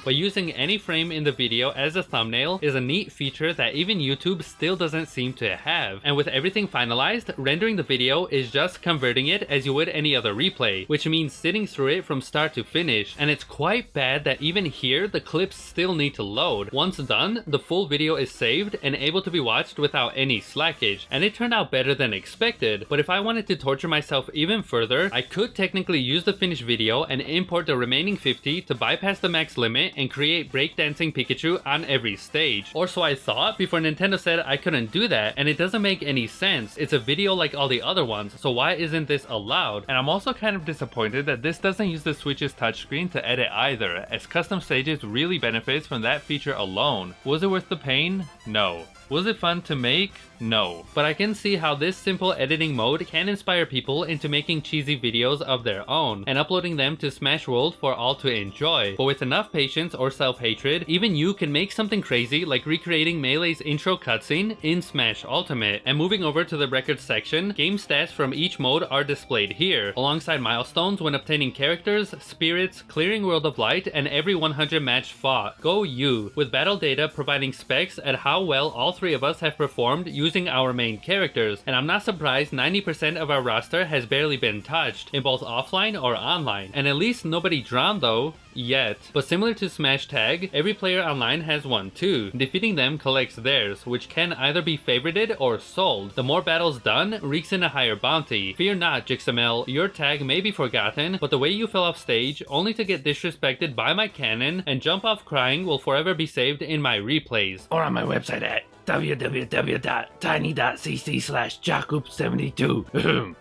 but using any frame in the video as a thumbnail is a neat feature that even YouTube still doesn't seem to have. And with everything finalized, rendering the video is just converting it as you would any other replay, which means sitting through it from start to finish. And it's quite bad that even here the clips still need to load. Once done, the full video is saved and able to be watched without any slackage, and it turned out better than expected. But if I wanted to torture myself even further, I could technically use the finished video and import the remaining 50 to bypass the max limit and create breakdancing Pikachu on every stage. Or so I thought before Nintendo said I couldn't do that, and it doesn't make any sense. It's a video like all the other ones, so why isn't this allowed? And I'm also kind of disappointed that this doesn't use the Switch's touchscreen to edit either, as custom stages really benefits from that feature alone. Was it worth the pain? No. Was it fun to make? No. But I can see how this simple editing mode can inspire people into making cheesy videos of their own and uploading them to Smash World for all to enjoy. But with enough patience or self-hatred, even you can make something crazy like recreating Melee's intro cutscene in Smash Ultimate. And moving over to the records section, game stats from each mode are displayed here, alongside milestones when obtaining characters, spirits, clearing World of Light, and every 100 match fought. Go you! With battle data providing specs at how well all three of us have performed using our main characters, and I'm not surprised 90% of our roster has barely been touched, in both offline or online. And at least nobody drowned though. Yet. But similar to Smash Tag, every player online has one too. Defeating them collects theirs, which can either be favorited or sold. The more battles done reeks in a higher bounty. Fear not, Jixamel, your tag may be forgotten, but the way you fell off stage only to get disrespected by my cannon and jump off crying will forever be saved in my replays. Or on my website at www.tiny.cc/Jacob72.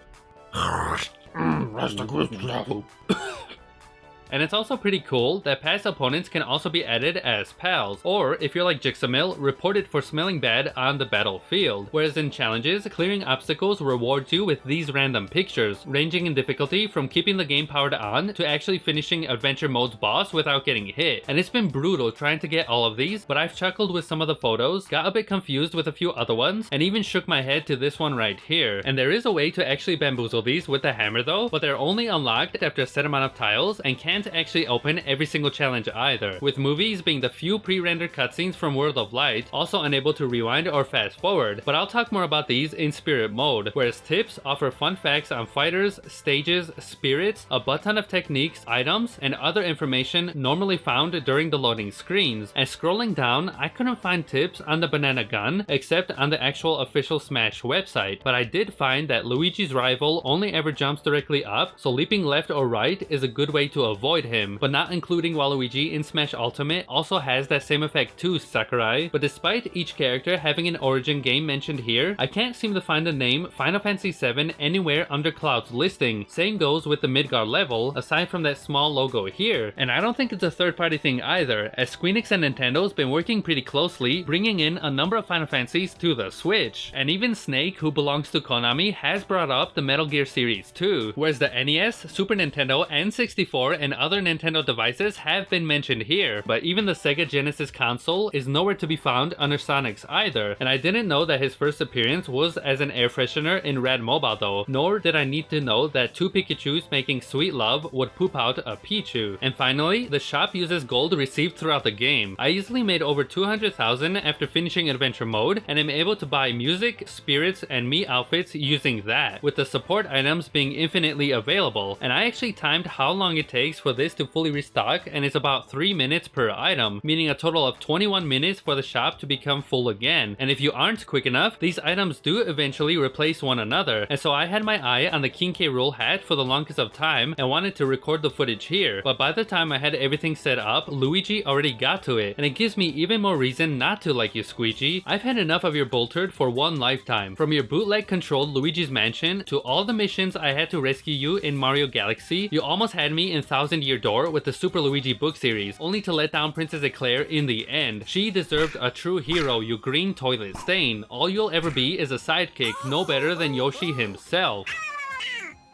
And it's also pretty cool that past opponents can also be added as pals, or if you're like Jixamil, reported for smelling bad on the battlefield. Whereas in challenges, clearing obstacles rewards you with these random pictures, ranging in difficulty from keeping the game powered on to actually finishing adventure mode's boss without getting hit. And it's been brutal trying to get all of these, but I've chuckled with some of the photos, got a bit confused with a few other ones, and even shook my head to this one right here. And there is a way to actually bamboozle these with the hammer though, but they're only unlocked after a set amount of tiles and can't actually open every single challenge either, with movies being the few pre-rendered cutscenes from World of Light, also unable to rewind or fast forward. But I'll talk more about these in spirit mode, whereas tips offer fun facts on fighters, stages, spirits, a butt ton of techniques, items, and other information normally found during the loading screens. And scrolling down, I couldn't find tips on the banana gun, except on the actual official Smash website, but I did find that Luigi's rival only ever jumps directly up, so leaping left or right is a good way to avoid him, but not including Waluigi in Smash Ultimate also has that same effect too, Sakurai. But despite each character having an origin game mentioned here, I can't seem to find the name Final Fantasy VII anywhere under Cloud's listing. Same goes with the Midgar level, aside from that small logo here. And I don't think it's a third-party thing either, as Squeenix and Nintendo's been working pretty closely, bringing in a number of Final Fantasies to the Switch. And even Snake, who belongs to Konami, has brought up the Metal Gear series too, whereas the NES, Super Nintendo, and 64 and other Nintendo devices have been mentioned here, but even the Sega Genesis console is nowhere to be found under Sonic's either. And I didn't know that his first appearance was as an air freshener in Rad Mobile though, nor did I need to know that two Pikachus making sweet love would poop out a Pichu. And finally, the shop uses gold received throughout the game. I easily made over 200,000 after finishing adventure mode, and am able to buy music, spirits, and Mii outfits using that, with the support items being infinitely available. And I actually timed how long it takes for this to fully restock, and it's about 3 minutes per item, meaning a total of 21 minutes for the shop to become full again. And if you aren't quick enough, these items do eventually replace one another, and so I had my eye on the King K. Rool hat for the longest of time and wanted to record the footage here, but by the time I had everything set up, Luigi already got to it, and it gives me even more reason not to like you, Squeegee. I've had enough of your Bolterd for one lifetime. From your bootleg controlled Luigi's Mansion to all the missions I had to rescue you in Mario Galaxy, you almost had me in Thousand Year Door with the Super Luigi book series, only to let down Princess Eclair in the end. She deserved a true hero, you green toilet stain. All you'll ever be is a sidekick, no better than Yoshi himself.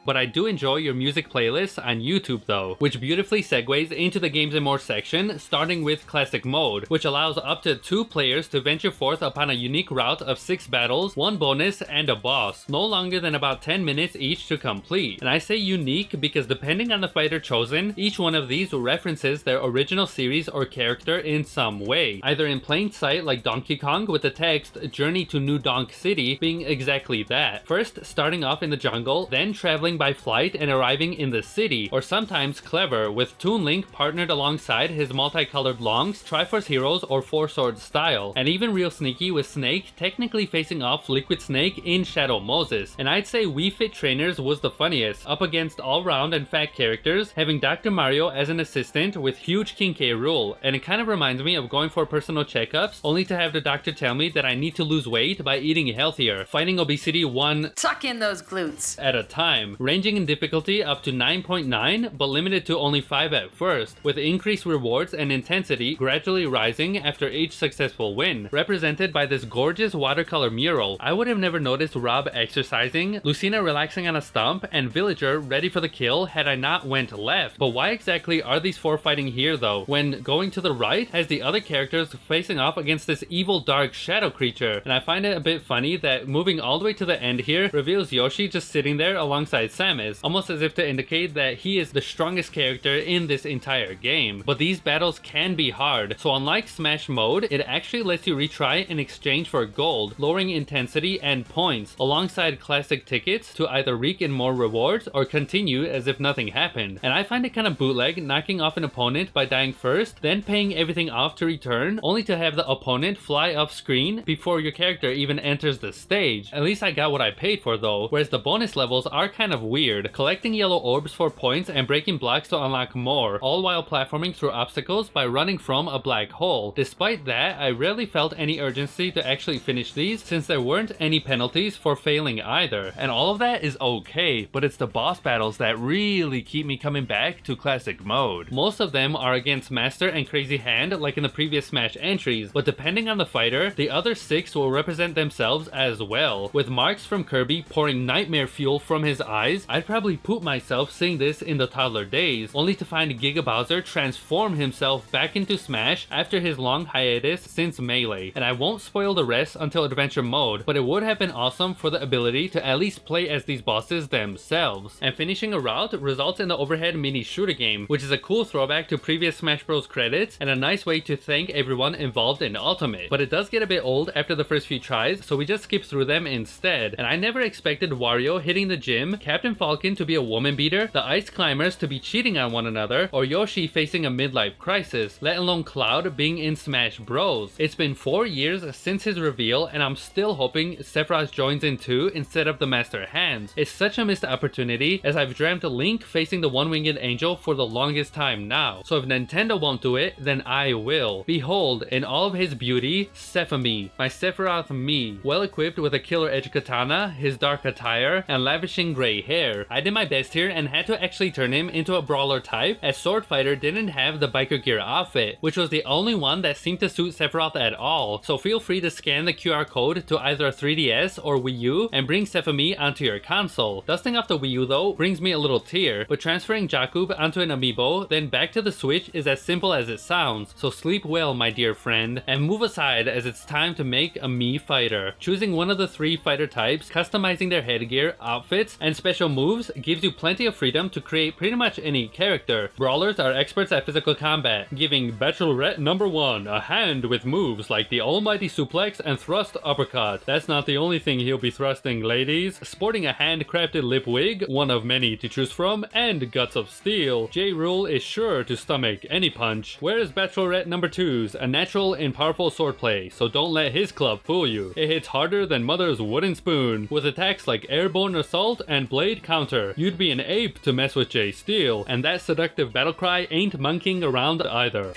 But I do enjoy your music playlists on YouTube though, which beautifully segues into the Games and More section, starting with Classic Mode, which allows up to 2 players to venture forth upon a unique route of 6 battles, 1 bonus, and a boss, no longer than about 10 minutes each to complete. And I say unique because depending on the fighter chosen, each one of these references their original series or character in some way, either in plain sight like Donkey Kong with the text Journey to New Donk City being exactly that. First starting off in the jungle, then traveling by flight and arriving in the city, or sometimes clever with Toon Link partnered alongside his multicolored longs, Triforce Heroes or Four Swords style, and even real sneaky with Snake technically facing off Liquid Snake in Shadow Moses. And I'd say Wii Fit Trainers was the funniest, up against all-round and fat characters, having Dr. Mario as an assistant with huge King K. Rool, and it kind of reminds me of going for personal checkups only to have the doctor tell me that I need to lose weight by eating healthier, fighting obesity one Tuck in those glutes. at a time, ranging in difficulty up to 9.9 but limited to only 5 at first, with increased rewards and intensity gradually rising after each successful win, represented by this gorgeous watercolor mural. I would have never noticed Rob exercising, Lucina relaxing on a stump, and Villager ready for the kill had I not went left. But why exactly are these 4 fighting here though, when going to the right has the other characters facing off against this evil dark shadow creature? And I find it a bit funny that moving all the way to the end here reveals Yoshi just sitting there alongside Samus, almost as if to indicate that he is the strongest character in this entire game. But these battles can be hard, so unlike Smash Mode, it actually lets you retry in exchange for gold, lowering intensity and points, alongside classic tickets to either reek in more rewards or continue as if nothing happened. And I find it kind of bootleg knocking off an opponent by dying first, then paying everything off to return, only to have the opponent fly off screen before your character even enters the stage. At least I got what I paid for though, whereas the bonus levels are kind of weird, collecting yellow orbs for points and breaking blocks to unlock more, all while platforming through obstacles by running from a black hole. Despite that, I rarely felt any urgency to actually finish these since there weren't any penalties for failing either. And all of that is okay, but it's the boss battles that really keep me coming back to Classic Mode. Most of them are against Master and Crazy Hand like in the previous Smash entries, but depending on the fighter, the other 6 will represent themselves as well. With Marks from Kirby pouring nightmare fuel from his eyes, I'd probably poop myself seeing this in the toddler days, only to find Giga Bowser transform himself back into Smash after his long hiatus since Melee. And I won't spoil the rest until Adventure Mode, but it would have been awesome for the ability to at least play as these bosses themselves. And finishing a route results in the overhead mini shooter game, which is a cool throwback to previous Smash Bros credits and a nice way to thank everyone involved in Ultimate. But it does get a bit old after the first few tries, so we just skip through them instead. And I never expected Wario hitting the gym, Captain Falcon to be a woman beater, the Ice Climbers to be cheating on one another, or Yoshi facing a midlife crisis, let alone Cloud being in Smash Bros. It's been 4 years since his reveal and I'm still hoping Sephiroth joins in too instead of the Master Hands. It's such a missed opportunity as I've dreamt Link facing the one-winged angel for the longest time now. So if Nintendo won't do it, then I will. Behold, in all of his beauty, Sephamee, my Sephiroth Mii, well equipped with a killer edge katana, his dark attire, and lavishing grey hair. I did my best here and had to actually turn him into a brawler type, as Sword Fighter didn't have the biker gear outfit, which was the only one that seemed to suit Sephiroth at all. So feel free to scan the QR code to either a 3DS or Wii U and bring Sephamee onto your console. Dusting off the Wii U though brings me a little tear, but transferring Jakub onto an Amiibo then back to the Switch is as simple as it sounds. So sleep well, my dear friend, and move aside as it's time to make a Mii fighter. Choosing one of the 3 fighter types, customizing their headgear, outfits, and special moves gives you plenty of freedom to create pretty much any character. Brawlers are experts at physical combat, giving Bachelorette number 1 a hand with moves like the almighty suplex and thrust uppercut. That's not the only thing he'll be thrusting, ladies. Sporting a handcrafted lip wig, one of many to choose from, and guts of steel, J. Rule is sure to stomach any punch. Whereas Bachelorette number 2's a natural and powerful swordplay, so don't let his club fool you. It hits harder than mother's wooden spoon, with attacks like airborne assault and blade counter. You'd be an ape to mess with J. Steel, and that seductive battle cry ain't monkeying around either.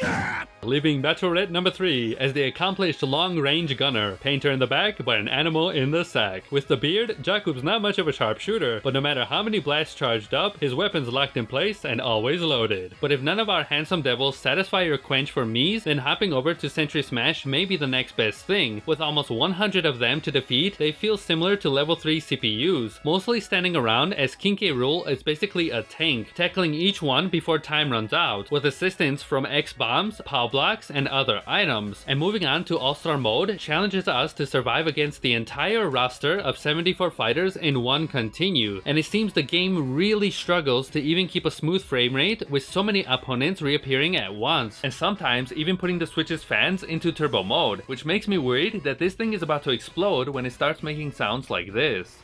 Leaving Bachelorette number 3 as the accomplished long-range gunner, painter in the back but an animal in the sack. With the beard, Jakub's not much of a sharpshooter, but no matter how many blasts charged up, his weapon's locked in place and always loaded. But if none of our handsome devils satisfy your quench for Mii's, then hopping over to Century Smash may be the next best thing. With almost 100 of them to defeat, they feel similar to level 3 CPUs, mostly standing around around as King K. Rool is basically a tank, tackling each one before time runs out, with assistance from X-bombs, POW blocks, and other items. And moving on to All-Star mode challenges us to survive against the entire roster of 74 fighters in one continue, and it seems the game really struggles to even keep a smooth frame rate with so many opponents reappearing at once, and sometimes even putting the Switch's fans into turbo mode, which makes me worried that this thing is about to explode when it starts making sounds like this.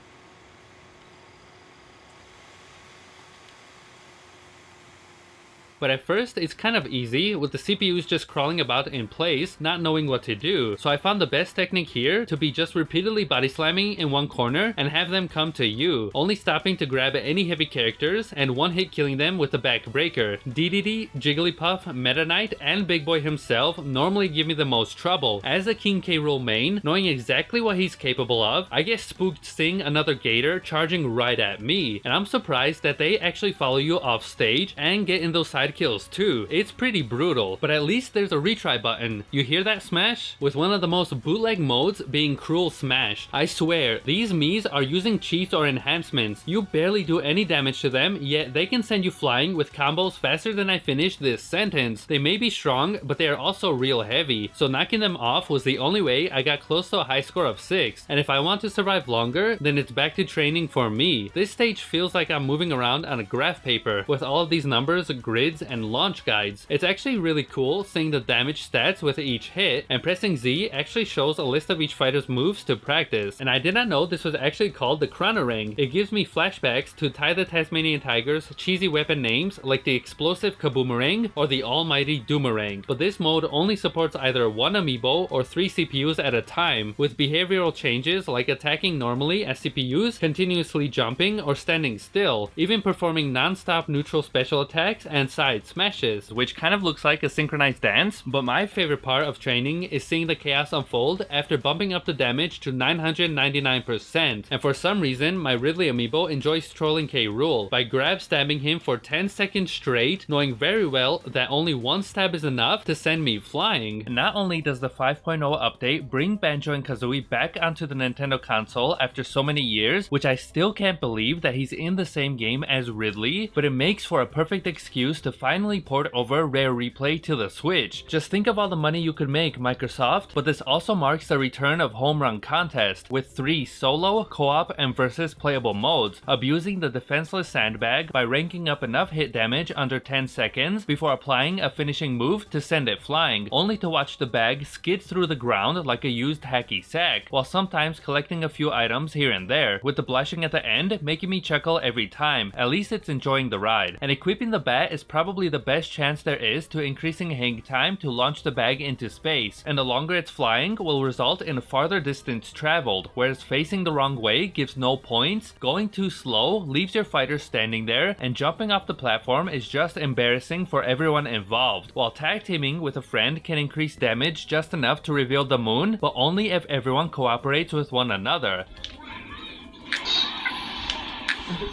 But at first, it's kind of easy, with the CPUs just crawling about in place, not knowing what to do. So I found the best technique here to be just repeatedly body slamming in one corner and have them come to you, only stopping to grab any heavy characters and one hit killing them with the backbreaker. DDD, Jigglypuff, Meta Knight, and Big Boy himself normally give me the most trouble. As a King K. Rool main, knowing exactly what he's capable of, I get spooked seeing another Gator charging right at me, and I'm surprised that they actually follow you off stage and get in those side kills too. It's pretty brutal, but at least there's a retry button. You hear that, Smash? With one of the most bootleg modes being Cruel Smash. I swear, these Miis are using cheats or enhancements. You barely do any damage to them, yet they can send you flying with combos faster than I finished this sentence. They may be strong, but they are also real heavy, so knocking them off was the only way I got close to a high score of 6, and if I want to survive longer, then it's back to training for me. This stage feels like I'm moving around on a graph paper, with all of these numbers, grids, and launch guides. It's actually really cool seeing the damage stats with each hit, and pressing Z actually shows a list of each fighter's moves to practice. And I did not know this was actually called the Chronorang. It gives me flashbacks to Ty the Tasmanian Tiger's cheesy weapon names like the Explosive Kaboomerang or the Almighty Doomerang. But this mode only supports either one amiibo or 3 CPUs at a time, with behavioral changes like attacking normally as CPUs, continuously jumping or standing still, even performing non-stop neutral special attacks and side smashes, which kind of looks like a synchronized dance. But my favorite part of training is seeing the chaos unfold after bumping up the damage to 999%, and for some reason my Ridley amiibo enjoys trolling K. Rool by grab stabbing him for 10 seconds straight, knowing very well that only one stab is enough to send me flying. Not only does the 5.0 update bring Banjo and Kazooie back onto the Nintendo console after so many years, which I still can't believe that he's in the same game as Ridley, but it makes for a perfect excuse to finally port over Rare Replay to the Switch. Just think of all the money you could make, Microsoft. But this also marks the return of Homerun Contest, with 3 solo, co-op, and versus playable modes, abusing the defenseless sandbag by ranking up enough hit damage under 10 seconds before applying a finishing move to send it flying, only to watch the bag skid through the ground like a used hacky sack, while sometimes collecting a few items here and there, with the blushing at the end making me chuckle every time. At least it's enjoying the ride. And equipping the bat is probably the best chance there is to increasing hang time to launch the bag into space, and the longer it's flying will result in a farther distance traveled, whereas facing the wrong way gives no points, going too slow leaves your fighter standing there, and jumping off the platform is just embarrassing for everyone involved, while tag teaming with a friend can increase damage just enough to reveal the moon, but only if everyone cooperates with one another.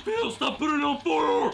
Phil, stop putting it on fire!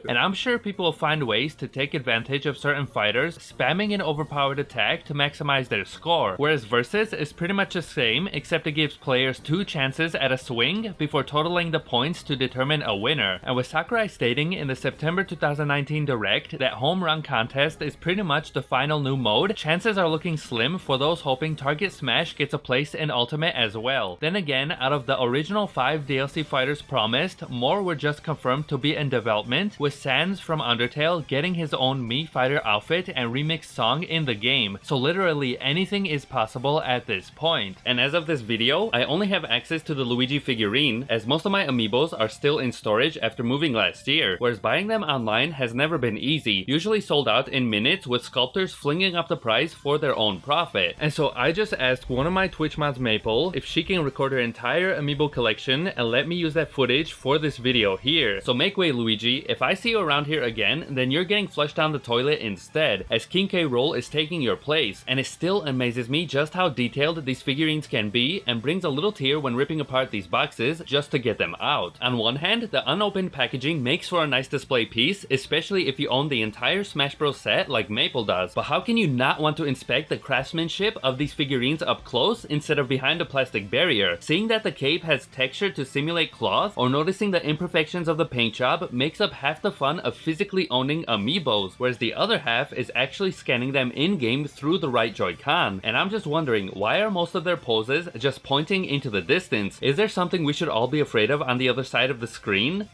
And I'm sure people will find ways to take advantage of certain fighters spamming an overpowered attack to maximize their score, whereas Versus is pretty much the same, except it gives players 2 chances at a swing before totaling the points to determine a winner. And with Sakurai stating in the September 2019 Direct that Homerun Contest is pretty much the final new mode, chances are looking slim for those hoping Target Smash gets a place in Ultimate as well. Then again, out of the original 5 DLC fighters promised, more were just confirmed to be in development, with Sans from Undertale getting his own Mii Fighter outfit and remixed song in the game, so literally anything is possible at this point. And as of this video, I only have access to the Luigi figurine, as most of my amiibos are still in storage after moving last year, whereas buying them online has never been easy, usually sold out in minutes with sculptors flinging up the price for their own profit. And so I just asked one of my Twitch mods, Maple, if she can record her entire amiibo collection and let me use that footage for this video here. So make way, Luigi. If I see you around here again, then you're getting flushed down the toilet instead, as King K. Rool is taking your place. And it still amazes me just how detailed these figurines can be, and brings a little tear when ripping apart these boxes just to get them out. On one hand, the unopened packaging makes for a nice display piece, especially if you own the entire Smash Bros set like Maple does. But how can you not want to inspect the craftsmanship of these figurines up close instead of behind a plastic barrier? Seeing that the cape has texture to simulate cloth cloth, or noticing the imperfections of the paint job makes up half the fun of physically owning Amiibos, whereas the other half is actually scanning them in-game through the right Joy-Con. And I'm just wondering, why are most of their poses just pointing into the distance? Is there something we should all be afraid of on the other side of the screen?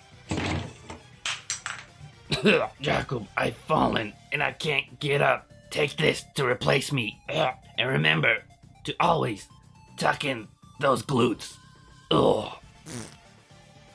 Jacob, I've fallen and I can't get up. Take this to replace me. And remember to always tuck in those glutes. Ugh.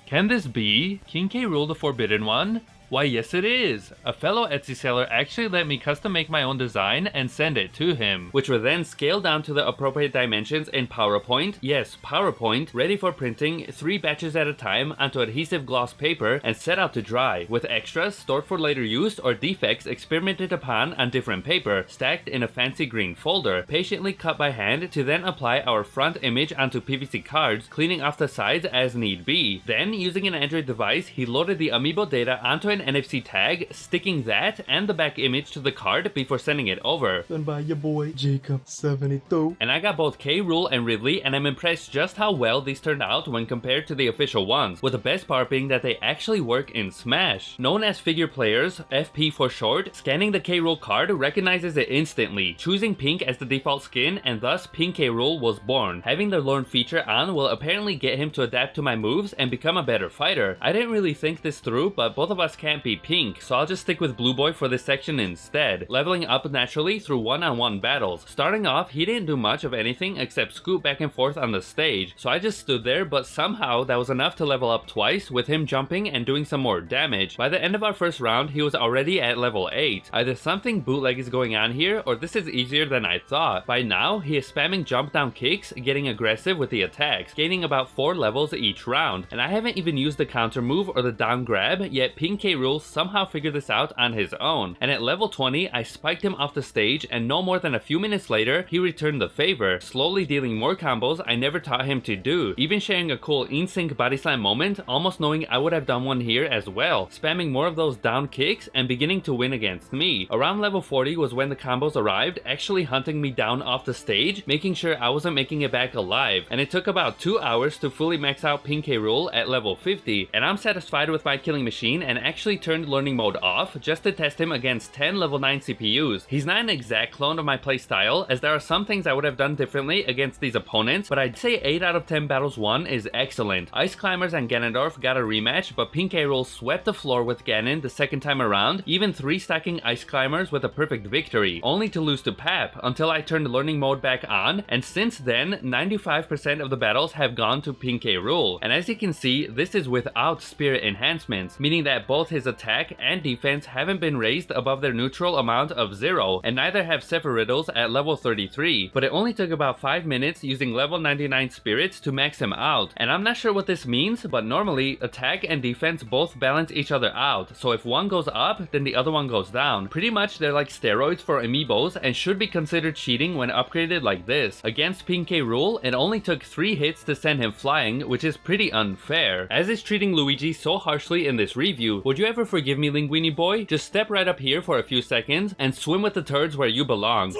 Can this be King K. Rool the Forbidden One? Why, yes it is! A fellow Etsy seller actually let me custom make my own design and send it to him, which were then scaled down to the appropriate dimensions in PowerPoint, yes, PowerPoint, ready for printing 3 batches at a time onto adhesive gloss paper and set out to dry, with extras stored for later use or defects experimented upon on different paper, stacked in a fancy green folder, patiently cut by hand to then apply our front image onto PVC cards, cleaning off the sides as need be. Then, using an Android device, he loaded the Amiibo data onto an NFC tag, sticking that and the back image to the card before sending it over. Done by your boy, Jacob72. And I got both K. Rool and Ridley, and I'm impressed just how well these turned out when compared to the official ones, with the best part being that they actually work in Smash. Known as figure players, FP for short, scanning the K. Rool card recognizes it instantly, choosing pink as the default skin, and thus Pink K. Rool was born. Having the learn feature on will apparently get him to adapt to my moves and become a better fighter. I didn't really think this through, but both of us can't be pink, so I'll just stick with Blue Boy for this section instead, leveling up naturally through one-on-one battles. Starting off, he didn't do much of anything except scoot back and forth on the stage, so I just stood there, but somehow that was enough to level up twice, with him jumping and doing some more damage. By the end of our first round, he was already at level 8. Either something bootleg is going on here, or this is easier than I thought. By now, he is spamming jump down kicks, getting aggressive with the attacks, gaining about 4 levels each round, and I haven't even used the counter move or the down grab, yet Pink K. Rool somehow figured this out on his own, and at level 20 I spiked him off the stage, and no more than a few minutes later he returned the favor, slowly dealing more combos I never taught him to do, even sharing a cool in-sync body slam moment, almost knowing I would have done one here as well, spamming more of those down kicks and beginning to win against me. Around level 40 was when the combos arrived, actually hunting me down off the stage, making sure I wasn't making it back alive, and it took about 2 hours to fully max out Pink K. Rool at level 50, and I'm satisfied with my killing machine and actually turned learning mode off just to test him against 10 level 9 CPUs. He's not an exact clone of my playstyle, as there are some things I would have done differently against these opponents, but I'd say 8 out of 10 battles won is excellent. Ice Climbers and Ganondorf got a rematch, but Pink K. Rool swept the floor with Ganon the second time around, even 3-stacking Ice Climbers with a perfect victory, only to lose to Pap until I turned learning mode back on, and since then 95% of the battles have gone to Pink K. Rool. And as you can see, this is without spirit enhancements, meaning that both his attack and defense haven't been raised above their neutral amount of 0, and neither have Sephiroth's at level 33, but it only took about 5 minutes using level 99 spirits to max him out, and I'm not sure what this means, but normally attack and defense both balance each other out, so if one goes up, then the other one goes down. Pretty much they're like steroids for Amiibos and should be considered cheating when upgraded like this. Against Pink K. Rool, it only took 3 hits to send him flying, which is pretty unfair. As is treating Luigi so harshly in this review, would you ever forgive me, Linguini boy? Just step right up here for a few seconds and swim with the turds where you belong.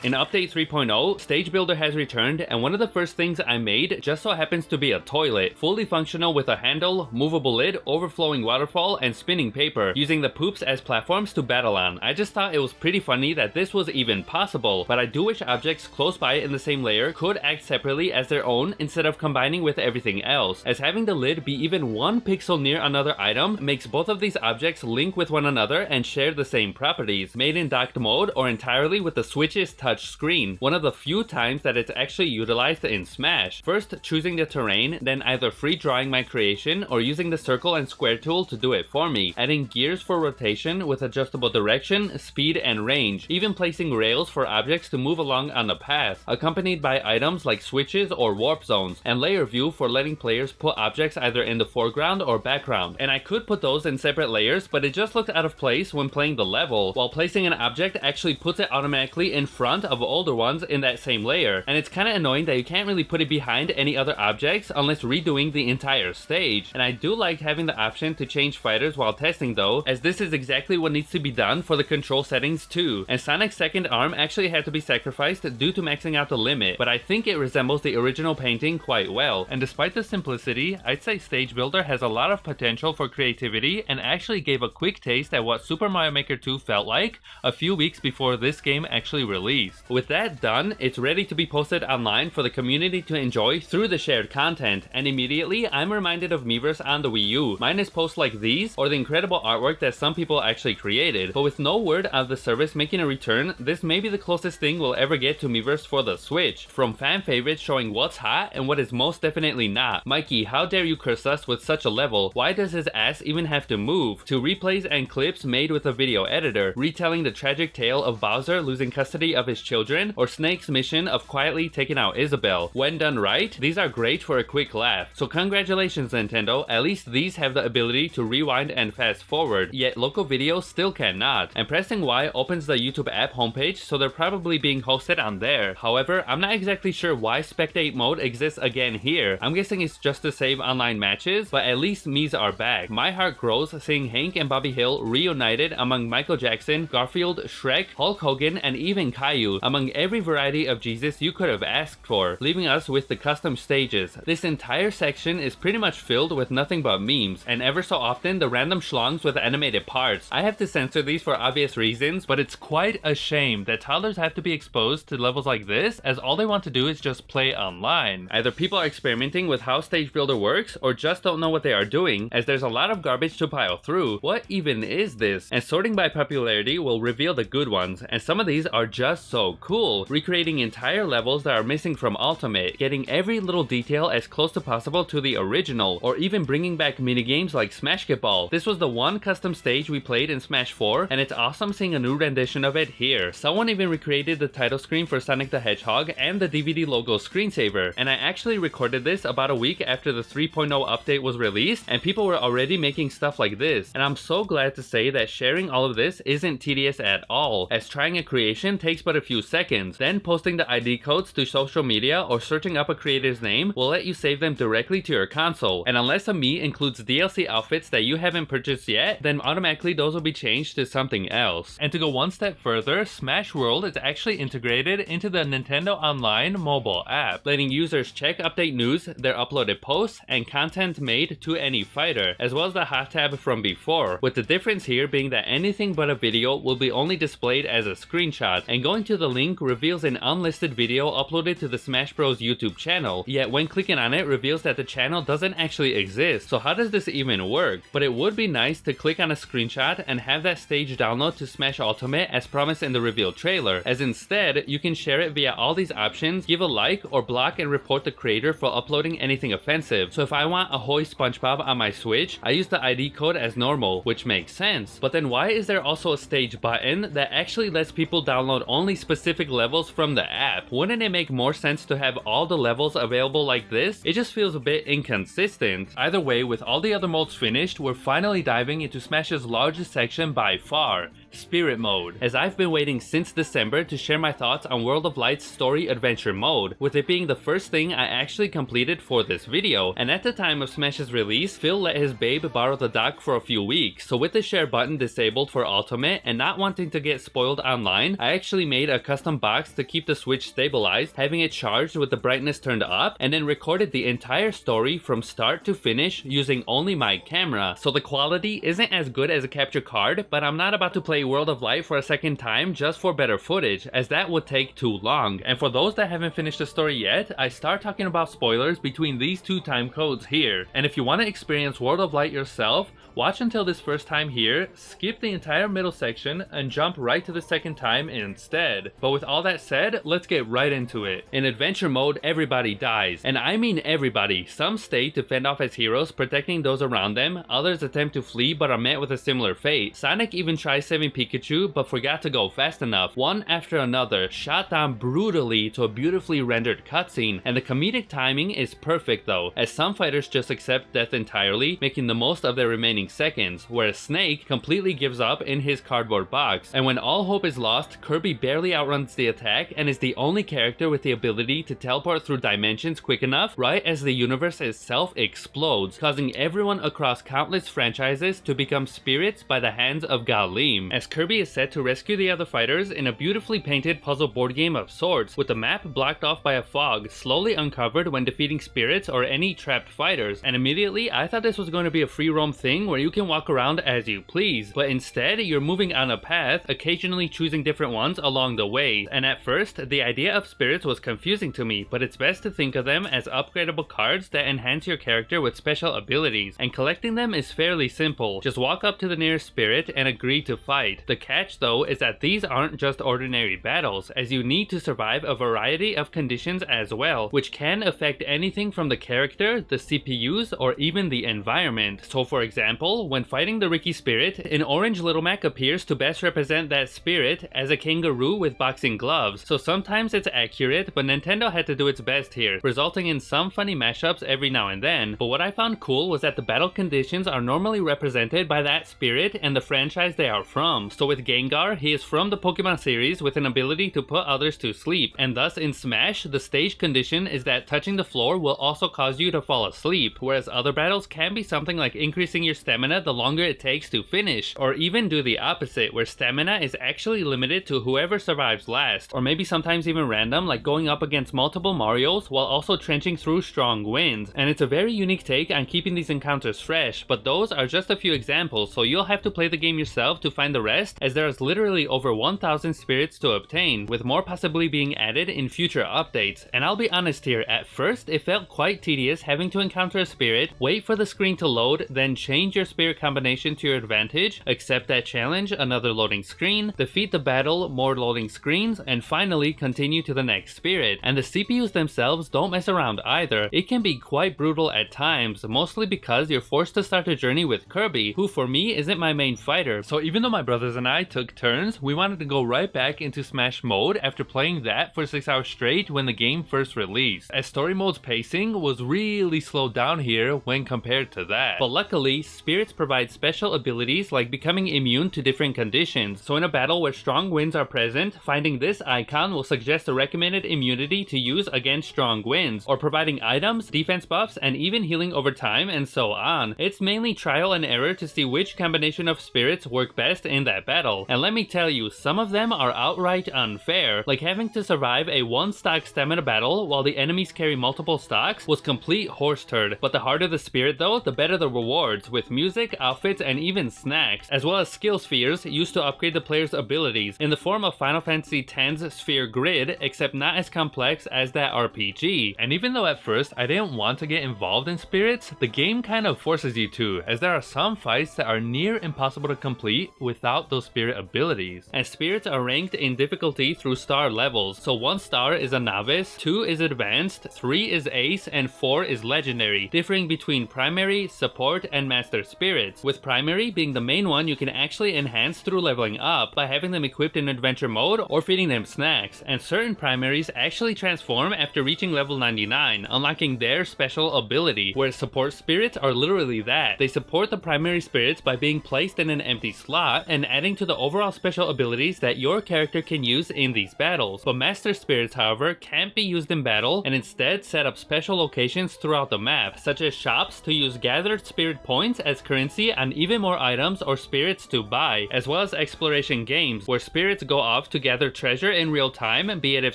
In Update 3.0, Stage Builder has returned, and one of the first things I made just so happens to be a toilet, fully functional with a handle, movable lid, overflowing waterfall, and spinning paper, using the poops as platforms to battle on. I just thought it was pretty funny that this was even possible, but I do wish objects close by in the same layer could act separately as their own instead of combining with everything else, as having the lid be even 1 pixel near another item makes both of these objects link with one another and share the same properties, made in docked mode or entirely with the Switch's touch screen, one of the few times that it's actually utilized in Smash. First choosing the terrain, then either free drawing my creation or using the circle and square tool to do it for me, adding gears for rotation with adjustable direction, speed, and range, even placing rails for objects to move along on the path, accompanied by items like switches or warp zones, and layer view for letting players put objects either in the foreground or background. And I could put those in separate layers, but it just looked out of place when playing the level, while placing an object actually puts it automatically in front font of older ones in that same layer, and it's kinda annoying that you can't really put it behind any other objects unless redoing the entire stage. And I do like having the option to change fighters while testing though, as this is exactly what needs to be done for the control settings too. And Sonic's second arm actually had to be sacrificed due to maxing out the limit, but I think it resembles the original painting quite well. And despite the simplicity, I'd say Stage Builder has a lot of potential for creativity and actually gave a quick taste at what Super Mario Maker 2 felt like a few weeks before this game actually released. With that done, it's ready to be posted online for the community to enjoy through the shared content, and immediately I'm reminded of Miiverse on the Wii U, minus posts like these or the incredible artwork that some people actually created. But with no word of the service making a return, this may be the closest thing we'll ever get to Miiverse for the Switch, from fan favorites showing what's hot and what is most definitely not. Mikey, how dare you curse us with such a level? Why does his ass even have to move? To replays and clips made with a video editor, retelling the tragic tale of Bowser losing custody of his children, or Snake's mission of quietly taking out Isabelle. When done right, these are great for a quick laugh. So congratulations Nintendo, at least these have the ability to rewind and fast forward, yet local videos still cannot. And pressing Y opens the YouTube app homepage, so they're probably being hosted on there. However, I'm not exactly sure why Spectate mode exists again here. I'm guessing it's just to save online matches, but at least Mii's are back. My heart grows seeing Hank and Bobby Hill reunited among Michael Jackson, Garfield, Shrek, Hulk Hogan, and even Caillou, among every variety of Jesus you could have asked for, leaving us with the custom stages. This entire section is pretty much filled with nothing but memes, and ever so often the random schlongs with animated parts. I have to censor these for obvious reasons, but it's quite a shame that toddlers have to be exposed to levels like this, as all they want to do is just play online. Either people are experimenting with how Stage Builder works, or just don't know what they are doing, as there's a lot of garbage to pile through. What even is this? And sorting by popularity will reveal the good ones, and some of these are just so cool, recreating entire levels that are missing from Ultimate, getting every little detail as close to possible to the original, or even bringing back minigames like Smashketball. This was the one custom stage we played in Smash 4, and it's awesome seeing a new rendition of it here. Someone even recreated the title screen for Sonic the Hedgehog and the DVD logo screensaver, and I actually recorded this about a week after the 3.0 update was released, and people were already making stuff like this. And I'm so glad to say that sharing all of this isn't tedious at all, as trying a creation takes but a few seconds. Then posting the ID codes to social media or searching up a creator's name will let you save them directly to your console, and unless a Mii includes DLC outfits that you haven't purchased yet, then automatically those will be changed to something else. And to go one step further, Smash World is actually integrated into the Nintendo Online mobile app, letting users check update news, their uploaded posts, and content made to any fighter, as well as the hot tab from before, with the difference here being that anything but a video will be only displayed as a screenshot, and going to the link reveals an unlisted video uploaded to the Smash Bros YouTube channel, yet when clicking on it reveals that the channel doesn't actually exist. So how does this even work? But it would be nice to click on a screenshot and have that stage download to Smash Ultimate as promised in the reveal trailer, as instead you can share it via all these options, give a like, or block and report the creator for uploading anything offensive. So if I want Ahoy SpongeBob on my Switch, I use the ID code as normal, which makes sense. But then why is there also a stage button that actually lets people download only specific levels from the app? Wouldn't it make more sense to have all the levels available like this? It just feels a bit inconsistent. Either way, with all the other modes finished, we're finally diving into Smash's largest section by far, Spirit Mode, as I've been waiting since December to share my thoughts on World of Light's Story Adventure Mode, with it being the first thing I actually completed for this video. And at the time of Smash's release, Phil let his babe borrow the dock for a few weeks, so with the share button disabled for Ultimate and not wanting to get spoiled online, I actually made a custom box to keep the Switch stabilized, having it charged with the brightness turned up, and then recorded the entire story from start to finish using only my camera. So the quality isn't as good as a capture card, but I'm not about to play World of Light for a second time just for better footage, as that would take too long. And for those that haven't finished the story yet, I start talking about spoilers between these two time codes here. And if you want to experience World of Light yourself, watch until this first time here, skip the entire middle section, and jump right to the second time instead. But with all that said, let's get right into it. In Adventure Mode, everybody dies. And I mean everybody. Some stay to fend off as heroes, protecting those around them. Others attempt to flee but are met with a similar fate. Sonic even tries saving pursuing Pikachu but forgot to go fast enough. One after another, shot down brutally to a beautifully rendered cutscene, and the comedic timing is perfect though, as some fighters just accept death entirely, making the most of their remaining seconds, whereas Snake completely gives up in his cardboard box. And when all hope is lost, Kirby barely outruns the attack and is the only character with the ability to teleport through dimensions quick enough right as the universe itself explodes, causing everyone across countless franchises to become spirits by the hands of Galim, as Kirby is set to rescue the other fighters in a beautifully painted puzzle board game of sorts, with the map blocked off by a fog slowly uncovered when defeating spirits or any trapped fighters. And immediately I thought this was going to be a free roam thing where you can walk around as you please, but instead you're moving on a path, occasionally choosing different ones along the way. And at first the idea of spirits was confusing to me, but it's best to think of them as upgradable cards that enhance your character with special abilities, and collecting them is fairly simple. Just walk up to the nearest spirit and agree to fight. The catch though is that these aren't just ordinary battles, as you need to survive a variety of conditions as well, which can affect anything from the character, the CPUs, or even the environment. So for example, when fighting the Ricky spirit, an orange Little Mac appears to best represent that spirit as a kangaroo with boxing gloves, so sometimes it's accurate, but Nintendo had to do its best here, resulting in some funny mashups every now and then. But what I found cool was that the battle conditions are normally represented by that spirit and the franchise they are from. So with Gengar, he is from the Pokemon series with an ability to put others to sleep, and thus in Smash, the stage condition is that touching the floor will also cause you to fall asleep, whereas other battles can be something like increasing your stamina the longer it takes to finish, or even do the opposite, where stamina is actually limited to whoever survives last, or maybe sometimes even random, like going up against multiple Marios while also trenching through strong winds. And it's a very unique take on keeping these encounters fresh, but those are just a few examples, so you'll have to play the game yourself to find the rest, as there is literally over 1,000 spirits to obtain, with more possibly being added in future updates. And I'll be honest here, at first it felt quite tedious having to encounter a spirit, wait for the screen to load, then change your spirit combination to your advantage, accept that challenge, another loading screen, defeat the battle, more loading screens, and finally continue to the next spirit. And the CPUs themselves don't mess around either. It can be quite brutal at times, mostly because you're forced to start a journey with Kirby, who for me isn't my main fighter. So even though my brothers and I took turns, we wanted to go right back into Smash mode after playing that for 6 hours straight when the game first released, as story mode's pacing was really slowed down here when compared to that. But luckily, spirits provide special abilities like becoming immune to different conditions, so in a battle where strong winds are present, finding this icon will suggest a recommended immunity to use against strong winds, or providing items, defense buffs, and even healing over time, and so on. It's mainly trial and error to see which combination of spirits work best in that battle, and let me tell you, some of them are outright unfair, like having to survive a one stock stamina battle while the enemies carry multiple stocks was complete horse turd. But the harder the spirit though, the better the rewards, with music, outfits, and even snacks, as well as skill spheres used to upgrade the player's abilities, in the form of Final Fantasy X's sphere grid, except not as complex as that RPG. And even though at first I didn't want to get involved in spirits, the game kind of forces you to, as there are some fights that are near impossible to complete without those spirit abilities. And spirits are ranked in difficulty through star levels, so 1 star is a novice, 2 is advanced, 3 is ace, and 4 is legendary, differing between primary, support, and master spirits, with primary being the main one you can actually enhance through leveling up by having them equipped in adventure mode or feeding them snacks, and certain primaries actually transform after reaching level 99, unlocking their special ability, whereas support spirits are literally that. They support the primary spirits by being placed in an empty slot and adding to the overall special abilities that your character can use in these battles. But master spirits, however, can't be used in battle, and instead set up special locations throughout the map, such as shops to use gathered spirit points as currency on even more items or spirits to buy, as well as exploration games, where spirits go off to gather treasure in real time, be it if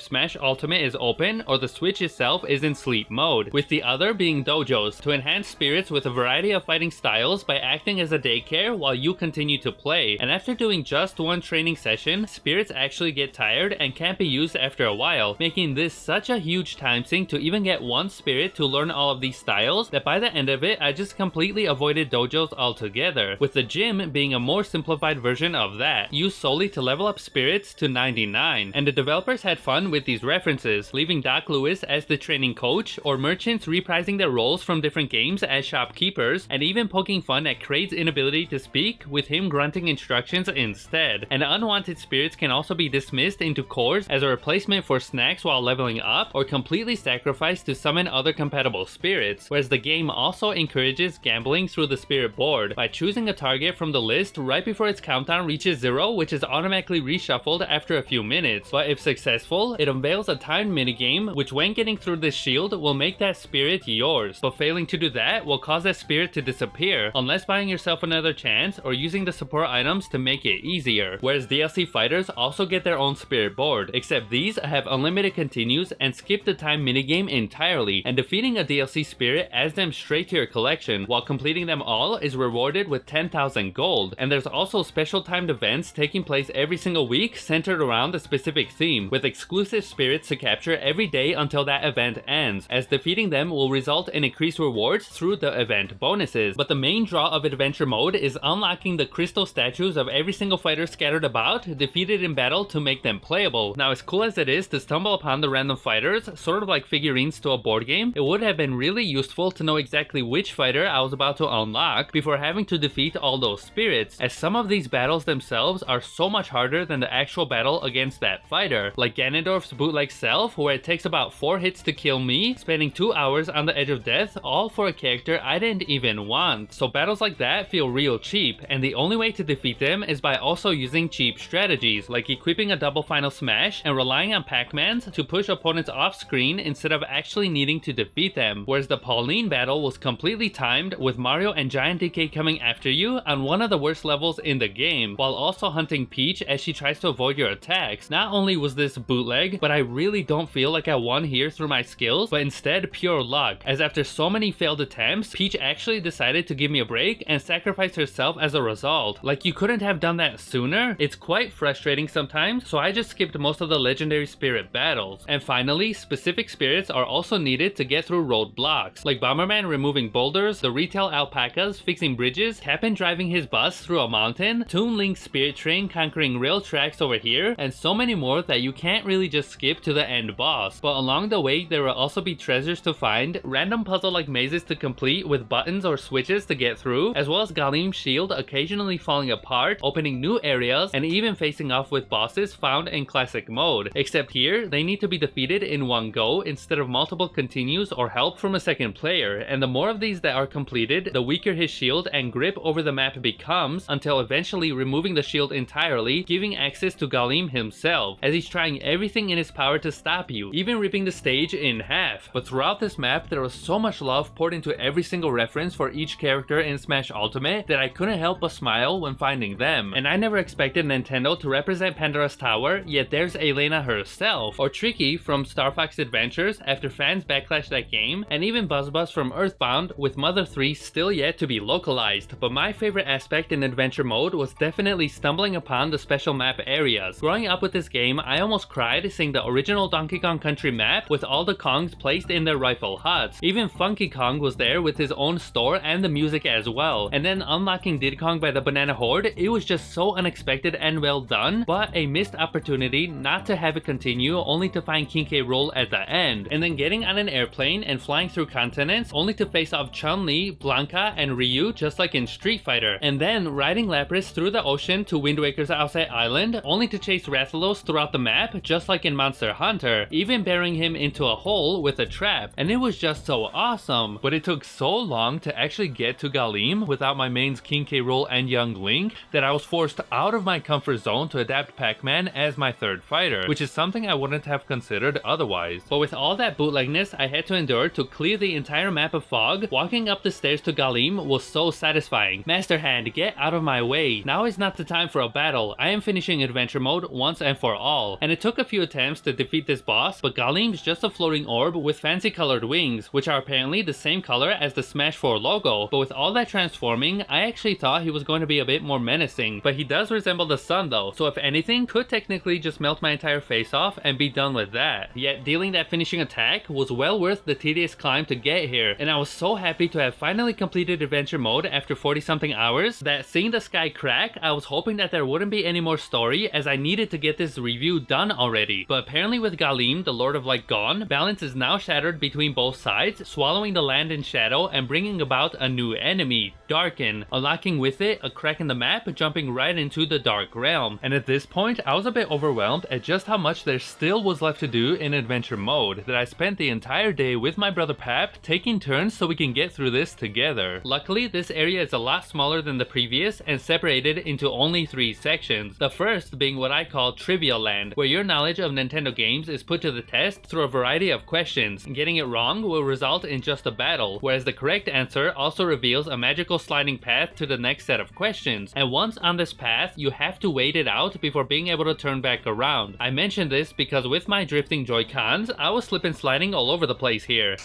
Smash Ultimate is open or the Switch itself is in sleep mode, with the other being dojos, to enhance spirits with a variety of fighting styles by acting as a daycare while you continue to play. And after doing just one training session, spirits actually get tired and can't be used after a while, making this such a huge time sink to even get one spirit to learn all of these styles that by the end of it I just completely avoided dojos altogether, with the gym being a more simplified version of that, used solely to level up spirits to 99. And the developers had fun with these references, leaving Doc Lewis as the training coach, or merchants reprising their roles from different games as shopkeepers, and even poking fun at Kraid's inability to speak, with him grunting instructions instructions instead. And unwanted spirits can also be dismissed into cores as a replacement for snacks while leveling up, or completely sacrificed to summon other compatible spirits, whereas the game also encourages gambling through the spirit board by choosing a target from the list right before its countdown reaches 0, which is automatically reshuffled after a few minutes. But if successful, it unveils a timed minigame, which when getting through this shield will make that spirit yours, but failing to do that will cause that spirit to disappear, unless buying yourself another chance or using the support items to make it easier. Whereas DLC fighters also get their own spirit board, except these have unlimited continues and skip the time minigame entirely, and defeating a DLC spirit adds them straight to your collection, while completing them all is rewarded with 10,000 gold. And there's also special timed events taking place every single week centered around a specific theme, with exclusive spirits to capture every day until that event ends, as defeating them will result in increased rewards through the event bonuses. But the main draw of adventure mode is unlocking the crystal statues of every single fighter scattered about, defeated in battle to make them playable. Now, as cool as it is to stumble upon the random fighters, sort of like figurines to a board game, it would have been really useful to know exactly which fighter I was about to unlock before having to defeat all those spirits, as some of these battles themselves are so much harder than the actual battle against that fighter, like Ganondorf's bootleg self, where it takes about 4 hits to kill me, spending 2 hours on the edge of death, all for a character I didn't even want. So battles like that feel real cheap, and the only way to defeat them is by also using cheap strategies, like equipping a double final smash and relying on Pac-Mans to push opponents off screen instead of actually needing to defeat them. Whereas the Pauline battle was completely timed, with Mario and Giant DK coming after you on one of the worst levels in the game, while also hunting Peach as she tries to avoid your attacks. Not only was this bootleg, but I really don't feel like I won here through my skills, but instead pure luck, as after so many failed attempts, Peach actually decided to give me a break and sacrifice herself as a result. Like, you couldn't have done that sooner? It's quite frustrating sometimes, so I just skipped most of the legendary spirit battles. And finally, specific spirits are also needed to get through roadblocks, like Bomberman removing boulders, the retail alpacas fixing bridges, Cap'n driving his bus through a mountain, Toon Link's spirit train conquering rail tracks over here, and so many more that you can't really just skip to the end boss. But along the way, there will also be treasures to find, random puzzle-like mazes to complete with buttons or switches to get through, as well as Galim's shield occasionally falling apart, opening new areas, and even facing off with bosses found in classic mode. Except here, they need to be defeated in one go instead of multiple continues or help from a second player, and the more of these that are completed, the weaker his shield and grip over the map becomes, until eventually removing the shield entirely, giving access to Galim himself, as he's trying everything in his power to stop you, even ripping the stage in half. But throughout this map, there was so much love poured into every single reference for each character in Smash Ultimate that I couldn't help but smile when finding them. And I never expected Nintendo to represent Pandora's Tower, yet there's Elena herself, or Tricky from Star Fox Adventures after fans backlash that game, and even Buzz from Earthbound, with Mother 3 still yet to be localized. But my favorite aspect in adventure mode was definitely stumbling upon the special map areas. Growing up with this game, I almost cried seeing the original Donkey Kong Country map with all the Kongs placed in their rifle huts. Even Funky Kong was there with his own store and the music as well. And then unlocking Diddy Kong by the Banana Horde, it was just so unexpected and well done, but a missed opportunity not to have it continue only to find King K. Rool at the end. And then getting on an airplane and flying through continents only to face off Chun-Li, Blanca, and Ryu just like in Street Fighter. And then riding Lapras through the ocean to Wind Waker's Outside Island only to chase Rathalos throughout the map just like in Monster Hunter, even burying him into a hole with a trap. And it was just so awesome. But it took so long to actually get to Galim without my mains King K. Rool and Young Link that I was forced out of my comfort zone to adapt Pac-Man as my third fighter, which is something I wouldn't have considered otherwise. But with all that bootlegness I had to endure to clear the entire map of fog, walking up the stairs to Galim was so satisfying. Master Hand, get out of my way. Now is not the time for a battle. I am finishing adventure mode once and for all. And it took a few attempts to defeat this boss, but Galim's just a floating orb with fancy colored wings, which are apparently the same color as the Smash 4 logo. But with all that transforming, I actually thought he was going to be a bit more menacing. But he does resemble the sun though, so if anything, could technically just melt my entire face off and be done with that. Yet dealing that finishing attack was well worth the tedious climb to get here, and I was so happy to have finally completed adventure mode after 40 something hours that seeing the sky crack, I was hoping that there wouldn't be any more story as I needed to get this review done already. But apparently with Galim, the Lord of Light gone, balance is now shattered between both sides, swallowing the land in shadow and bringing about a new enemy, Darken, unlocking with it a crack in the map jumping right into the Dark Realm, and at this point I was a bit overwhelmed at just how much there still was left to do in adventure mode that I spent the entire day with my brother Pap taking turns so we can get through this together. Luckily, this area is a lot smaller than the previous and separated into only 3 sections, the first being what I call Trivia Land, where your knowledge of Nintendo games is put to the test through a variety of questions. Getting it wrong will result in just a battle, whereas the correct answer also reveals a magical sliding path to the next set of questions, and once on this path you have to wait it out before being able to turn back around. I mention this because with my drifting Joy-Cons, I was slip and sliding all over the place here.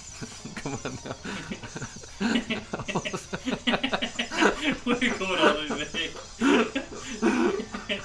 Come on now. We're going all the way.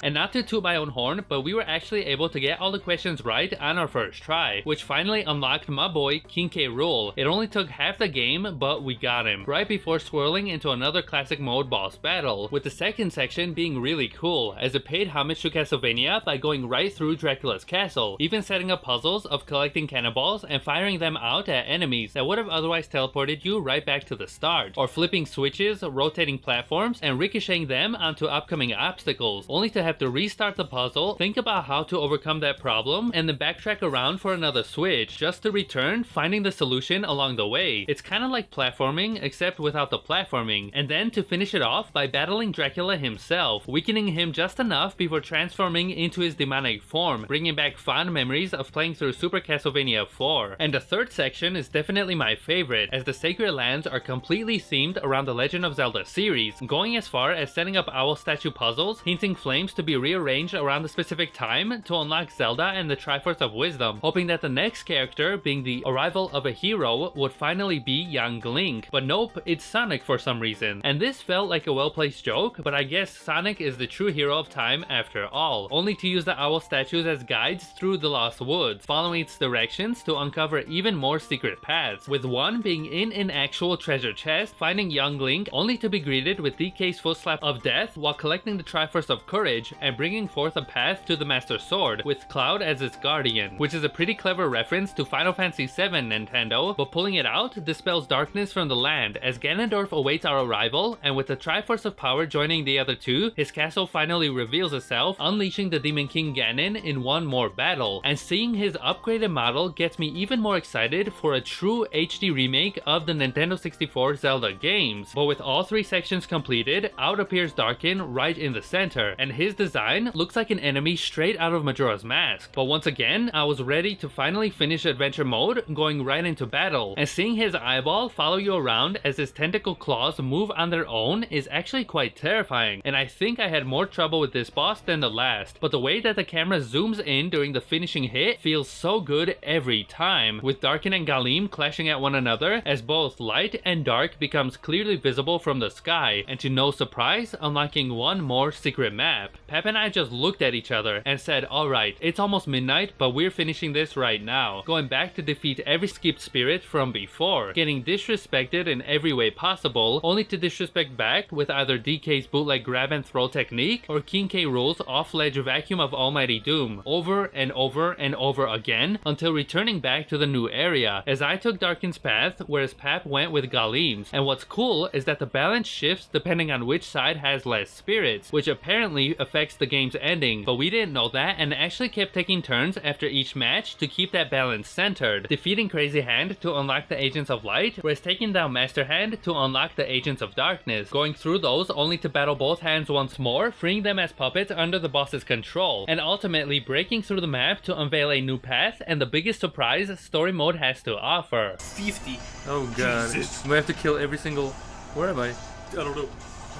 And not to toot my own horn, but we were actually able to get all the questions right on our first try, which finally unlocked my boy King K. Rool. It only took half the game, but we got him, right before swirling into another classic mode boss battle, with the second section being really cool, as it paid homage to Castlevania by going right through Dracula's castle, even setting up puzzles of collecting cannonballs and firing them out at enemies that would have otherwise teleported you right back to the start, or flipping switches, rotating platforms, and ricocheting them onto upcoming obstacles, only to have to restart the puzzle, think about how to overcome that problem, and then backtrack around for another switch, just to return, finding the solution along the way. It's kinda like platforming, except without the platforming, and then to finish it off by battling Dracula himself, weakening him just enough before transforming into his demonic form, bringing back fond memories of playing through Super Castlevania 4. And the third section is definitely my favorite, as the Sacred Lands are completely themed around the Legend of Zelda series, going as far as setting up owl statue puzzles, hinting flames to be rearranged around a specific time to unlock Zelda and the Triforce of Wisdom, hoping that the next character, being the arrival of a hero, would finally be young Link. But nope, it's Sonic for some reason. And this felt like a well-placed joke, but I guess Sonic is the true hero of time after all, only to use the owl statues as guides through the Lost Woods, following its directions to uncover even more secret paths, with one being in an actual treasure chest, finding young Link only to be greeted with DK's footslap of death while collecting the Triforce of Courage and bringing forth a path to the Master Sword, with Cloud as its guardian, which is a pretty clever reference to Final Fantasy VII Nintendo, but pulling it out dispels darkness from the land as Ganondorf awaits our arrival, and with the Triforce of Power joining the other two, his castle finally reveals itself, unleashing the Demon King Ganon in one more battle, and seeing his upgraded model gets me even more excited for a true HD remake of the Nintendo 64 Zelda games. But with all 3 sections completed, out appears Darkin right in the center, and his design looks like an enemy straight out of Majora's Mask. But once again, I was ready to finally finish adventure mode, going right into battle, and seeing his eyeball follow you around as his tentacle claws move on their own is actually quite terrifying, and I think I had more trouble with this boss than the last, but the way that the camera zooms in during the finishing hit feels so good every time, with Darkin and Galim clashing at one another as both light and dark becomes clearly visible from the sky, and to no surprise, unlocking one more secret map. Pep and I just looked at each other and said, alright, it's almost midnight, but we're finishing this right now, going back to defeat every skipped spirit from before, getting disrespected in every way possible, only to disrespect back with either DK's bootleg grab and throw technique or King K. Rool's off-ledge vacuum of Almighty Doom, over and over and over again, until returning back to the new area, as I took Darkin's path, whereas Pap went with Galim's. And what's cool is that the balance shifts depending on which side has less spirits, which apparently affects the game's ending, but we didn't know that and actually kept taking turns after each match to keep that balance centered, defeating Crazy Hand to unlock the Agents of Light, whereas taking down Master Hand to unlock the Agents of Darkness, going through those only to battle both hands once more, freeing them as puppets under the boss's control, and ultimately breaking through the map to unveil a new path and the biggest surprise story mode has to offer. 50. Oh god. Jesus. We have to kill every single... Where am I? I don't know.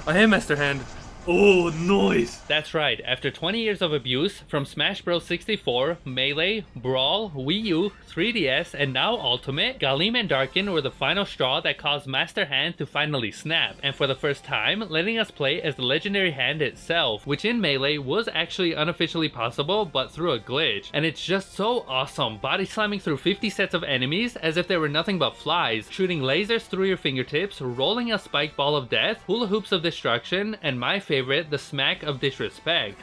I am Master Hand. Oh, nice! That's right, after 20 years of abuse, from Smash Bros. 64, Melee, Brawl, Wii U, 3DS, and now Ultimate, Galim and Darkin were the final straw that caused Master Hand to finally snap, and for the first time, letting us play as the legendary hand itself, which in Melee was actually unofficially possible, but through a glitch. And it's just so awesome, body slamming through 50 sets of enemies as if they were nothing but flies, shooting lasers through your fingertips, rolling a spike ball of death, hula hoops of destruction, and my favorite, favorite, the smack of disrespect.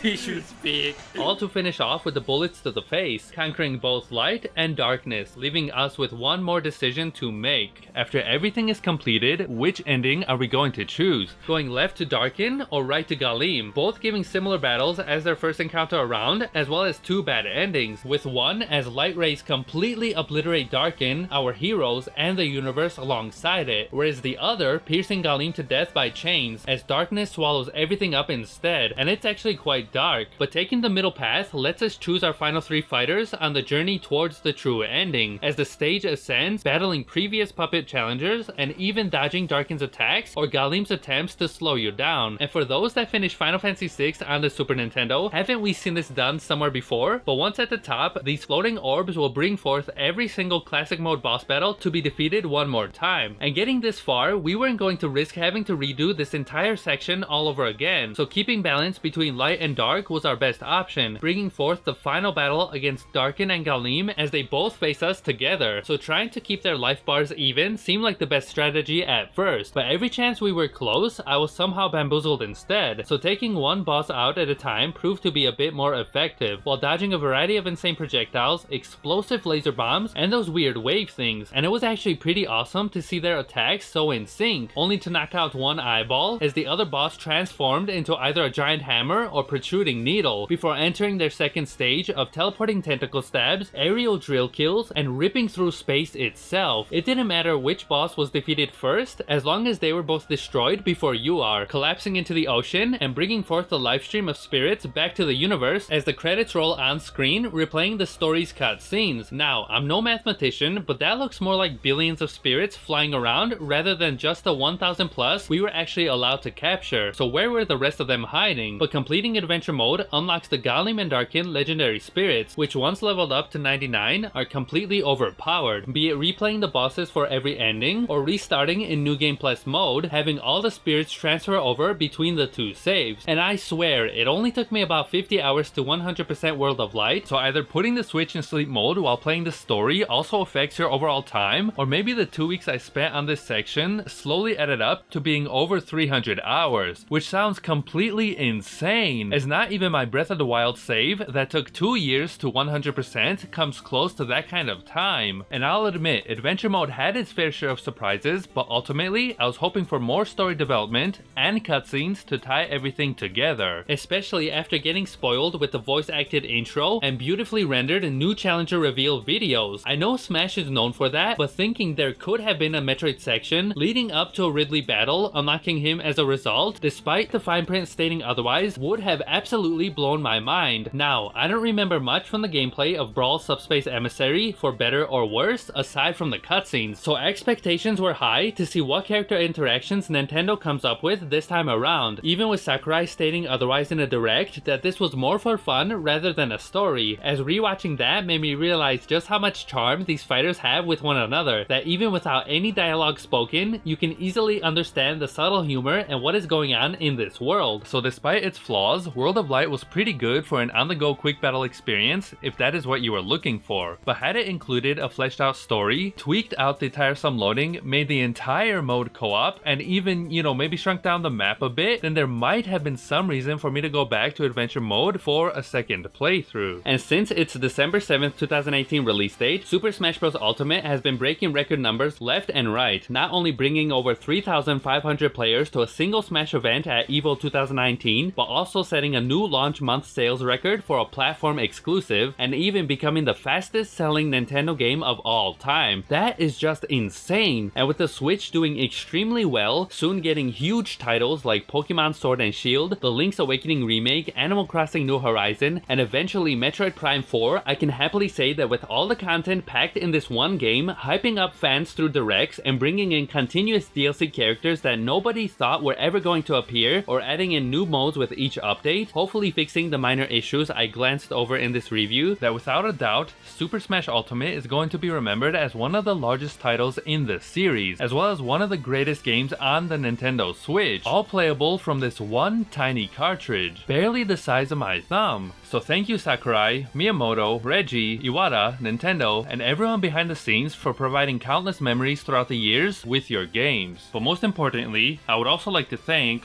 Disrespect. All to finish off with the bullets to the face, conquering both light and darkness, leaving us with one more decision to make. After everything is completed, which ending are we going to choose? Going left to Darkin or right to Galim, both giving similar battles as their first encounter around, as well as two bad endings, with one as light rays completely obliterate Darkin, our heroes, and the universe alongside it, whereas the other piercing Galim to death by chains, as darkness swallows everything up instead, and it's actually quite dark. But taking the middle path lets us choose our final three fighters on the journey towards the true ending, as the stage ascends, battling previous puppet challengers, and even dodging Darkin's attacks or Galim's attempts to slow you down. And for those that finished Final Fantasy VI on the Super Nintendo, haven't we seen this done somewhere before? But once at the top, these floating orbs will bring forth every single classic mode boss battle to be defeated one more time. And getting this far, we weren't going to risk having to redo this entire section all over again, so keeping balance between light and dark was our best option, bringing forth the final battle against Darkin and Galim as they both face us together. So trying to keep their life bars even seemed like the best strategy at first, but every chance we were close, I was somehow bamboozled instead, so taking one boss out at a time proved to be a bit more effective, while dodging a variety of insane projectiles, explosive laser bombs, and those weird wave things. And it was actually pretty awesome to see their attacks so in sync, only to knock out one eyeball as the other boss transformed into either a giant hammer or protruding needle, before entering their second stage of teleporting tentacle stabs, aerial drill kills, and ripping through space itself. It didn't matter which boss was defeated first, as long as they were both destroyed before you are, collapsing into the ocean and bringing forth the livestream of spirits back to the universe as the credits roll on screen, replaying the story's cutscenes. Now, I'm no mathematician, but that looks more like billions of spirits flying around rather than just the 1000 plus we were actually allowed to capture, so where were the rest of them hiding? But completing adventure mode unlocks the Galim and Darkin legendary spirits, which once leveled up to 99 are completely overpowered, be it replaying the bosses for every ending or restarting in New Game Plus mode, having all the spirits transfer over between the two saves. And I swear, it only took me about 50 hours to 100% World of Light, so either putting the Switch in sleep mode while playing the story also affects your overall time, or maybe the 2 weeks I spent on this section slowly added up to being over 300 hours, which sounds completely insane, as not even my Breath of the Wild save that took 2 years to 100% comes close to that kind of time. And I'll admit, adventure mode had its fair share of surprises, but ultimately I was hoping for more story development and cutscenes to tie everything together, especially after getting spoiled with the voice acted intro and beautifully rendered new challenger reveal videos. I know Smash is known for that, but thinking there could have been a Metroid section leading up to a Ridley battle, unlocking him as a result, despite the fine print stating otherwise, would have absolutely blown my mind. Now, I don't remember much from the gameplay of Brawl Subspace Emissary, for better or worse, aside from the cutscenes, so expectations were high to see what character interactions Nintendo comes up with this time around, even with Sakurai stating otherwise in a direct that this was more for fun rather than a story, as rewatching that made me realize just how much charm these fighters have with one another, that even without any dialogue spoken, you can easily understand the subtle humor and what is going on in this world. So despite its flaws, World of Light was pretty good for an on-the-go quick battle experience if that is what you were looking for, but had it included a fleshed out story, tweaked out the tiresome loading, made the entire mode co-op, and even, maybe shrunk down the map a bit, then there might have been some reason for me to go back to adventure mode for a second playthrough. And since its December 7th, 2018 release date, Super Smash Bros. Ultimate has been breaking record numbers left and right, not only bringing over 3,500 players to a single Smash event at EVO 2019, but also setting a new launch month sales record for a platform exclusive, and even becoming the fastest selling Nintendo game of all time. That is just insane, and with the Switch doing extremely well, soon getting huge titles like Pokemon Sword and Shield, the Link's Awakening remake, Animal Crossing New Horizon, and eventually Metroid Prime 4, I can happily say that with all the content packed in this one game, hyping up fans through directs and bringing in continuous DLC characters that nobody thought were ever going to appear, or adding in new modes with each update, hopefully fixing the minor issues I glanced over in this review, that without a doubt, Super Smash Ultimate is going to be remembered as one of the largest titles in the series, as well as one of the greatest games on the Nintendo Switch, all playable from this one tiny cartridge, barely the size of my thumb. So thank you Sakurai, Miyamoto, Reggie, Iwata, Nintendo, and everyone behind the scenes for providing countless memories throughout the years with your games. But most importantly, I would also like to thank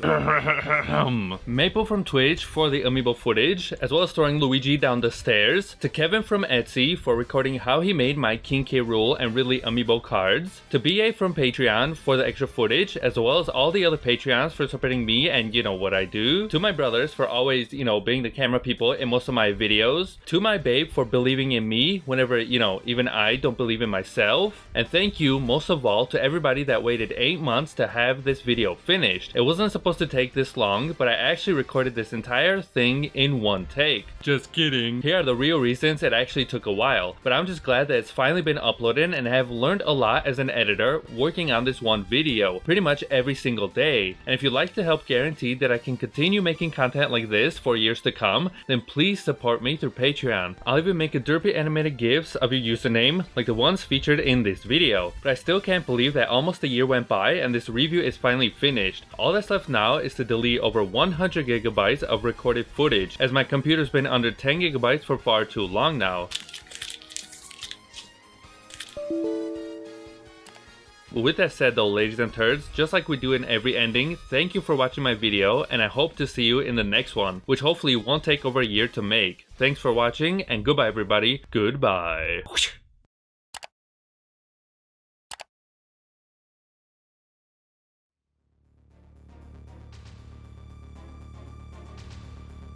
Maple from Twitch for the Amiibo footage, as well as throwing Luigi down the stairs, to Kevin from Etsy for recording how he made my King K. Rool and Ridley Amiibo cards, to BA from Patreon for the extra footage, as well as all the other Patreons for supporting me and what I do, to my brothers for always, being the camera people in most of my videos, to my babe for believing in me whenever, even I don't believe in myself, and thank you most of all to everybody that waited 8 months to have this video finished. It wasn't supposed to take this long, but I actually recorded this entire thing in one take. Just kidding. Here are the real reasons it actually took a while, but I'm just glad that it's finally been uploaded and I have learned a lot as an editor working on this one video pretty much every single day. And if you'd like to help guarantee that I can continue making content like this for years to come, then please support me through Patreon. I'll even make a derpy animated GIFs of your username like the ones featured in this video. But I still can't believe that almost a year went by and this review is finally finished. All that's left now is to delete over 100 gigabytes of recorded footage, as my computer's been under 10 gigabytes for far too long now. With that said though, ladies and turds, just like we do in every ending, thank you for watching my video and I hope to see you in the next one, which hopefully won't take over a year to make. Thanks for watching and goodbye everybody. Goodbye.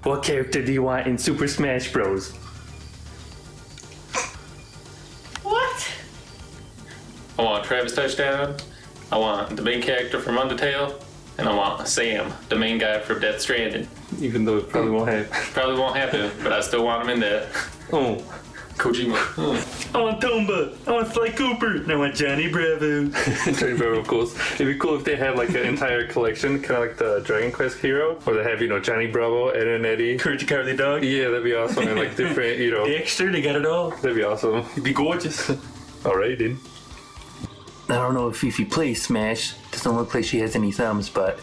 What character do you want in Super Smash Bros? What? I want Travis Touchdown, I want the main character from Undertale, and I want Sam, the main guy from Death Stranding. Even though it probably won't happen. Probably won't happen, but I still want him in there. Oh. Kojima. I want Tomba. I want Sly Cooper. And I want Johnny Bravo. Johnny Bravo, of course. It'd be cool if they had like an entire collection, kind of like the Dragon Quest hero, or they have Johnny Bravo, Ed and Eddie, Courage the Cowardly Dog. Yeah, that'd be awesome. And like different, Dexter, they got it all. That'd be awesome. It'd be gorgeous. Alright, then. I don't know if Fifi plays Smash. Doesn't look like she has any thumbs, but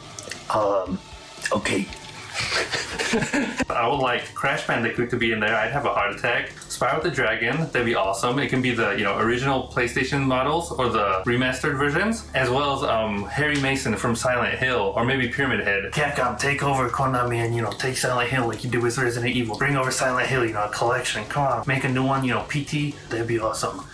okay. I would like Crash Bandicoot to be in there. I'd have a heart attack. Spyro the Dragon, that'd be awesome. It can be the original PlayStation models or the remastered versions, as well as Harry Mason from Silent Hill, or maybe Pyramid Head. Capcom, take over Konami and take Silent Hill like you do with Resident Evil. Bring over Silent Hill, a collection. Come on, make a new one. PT, that'd be awesome.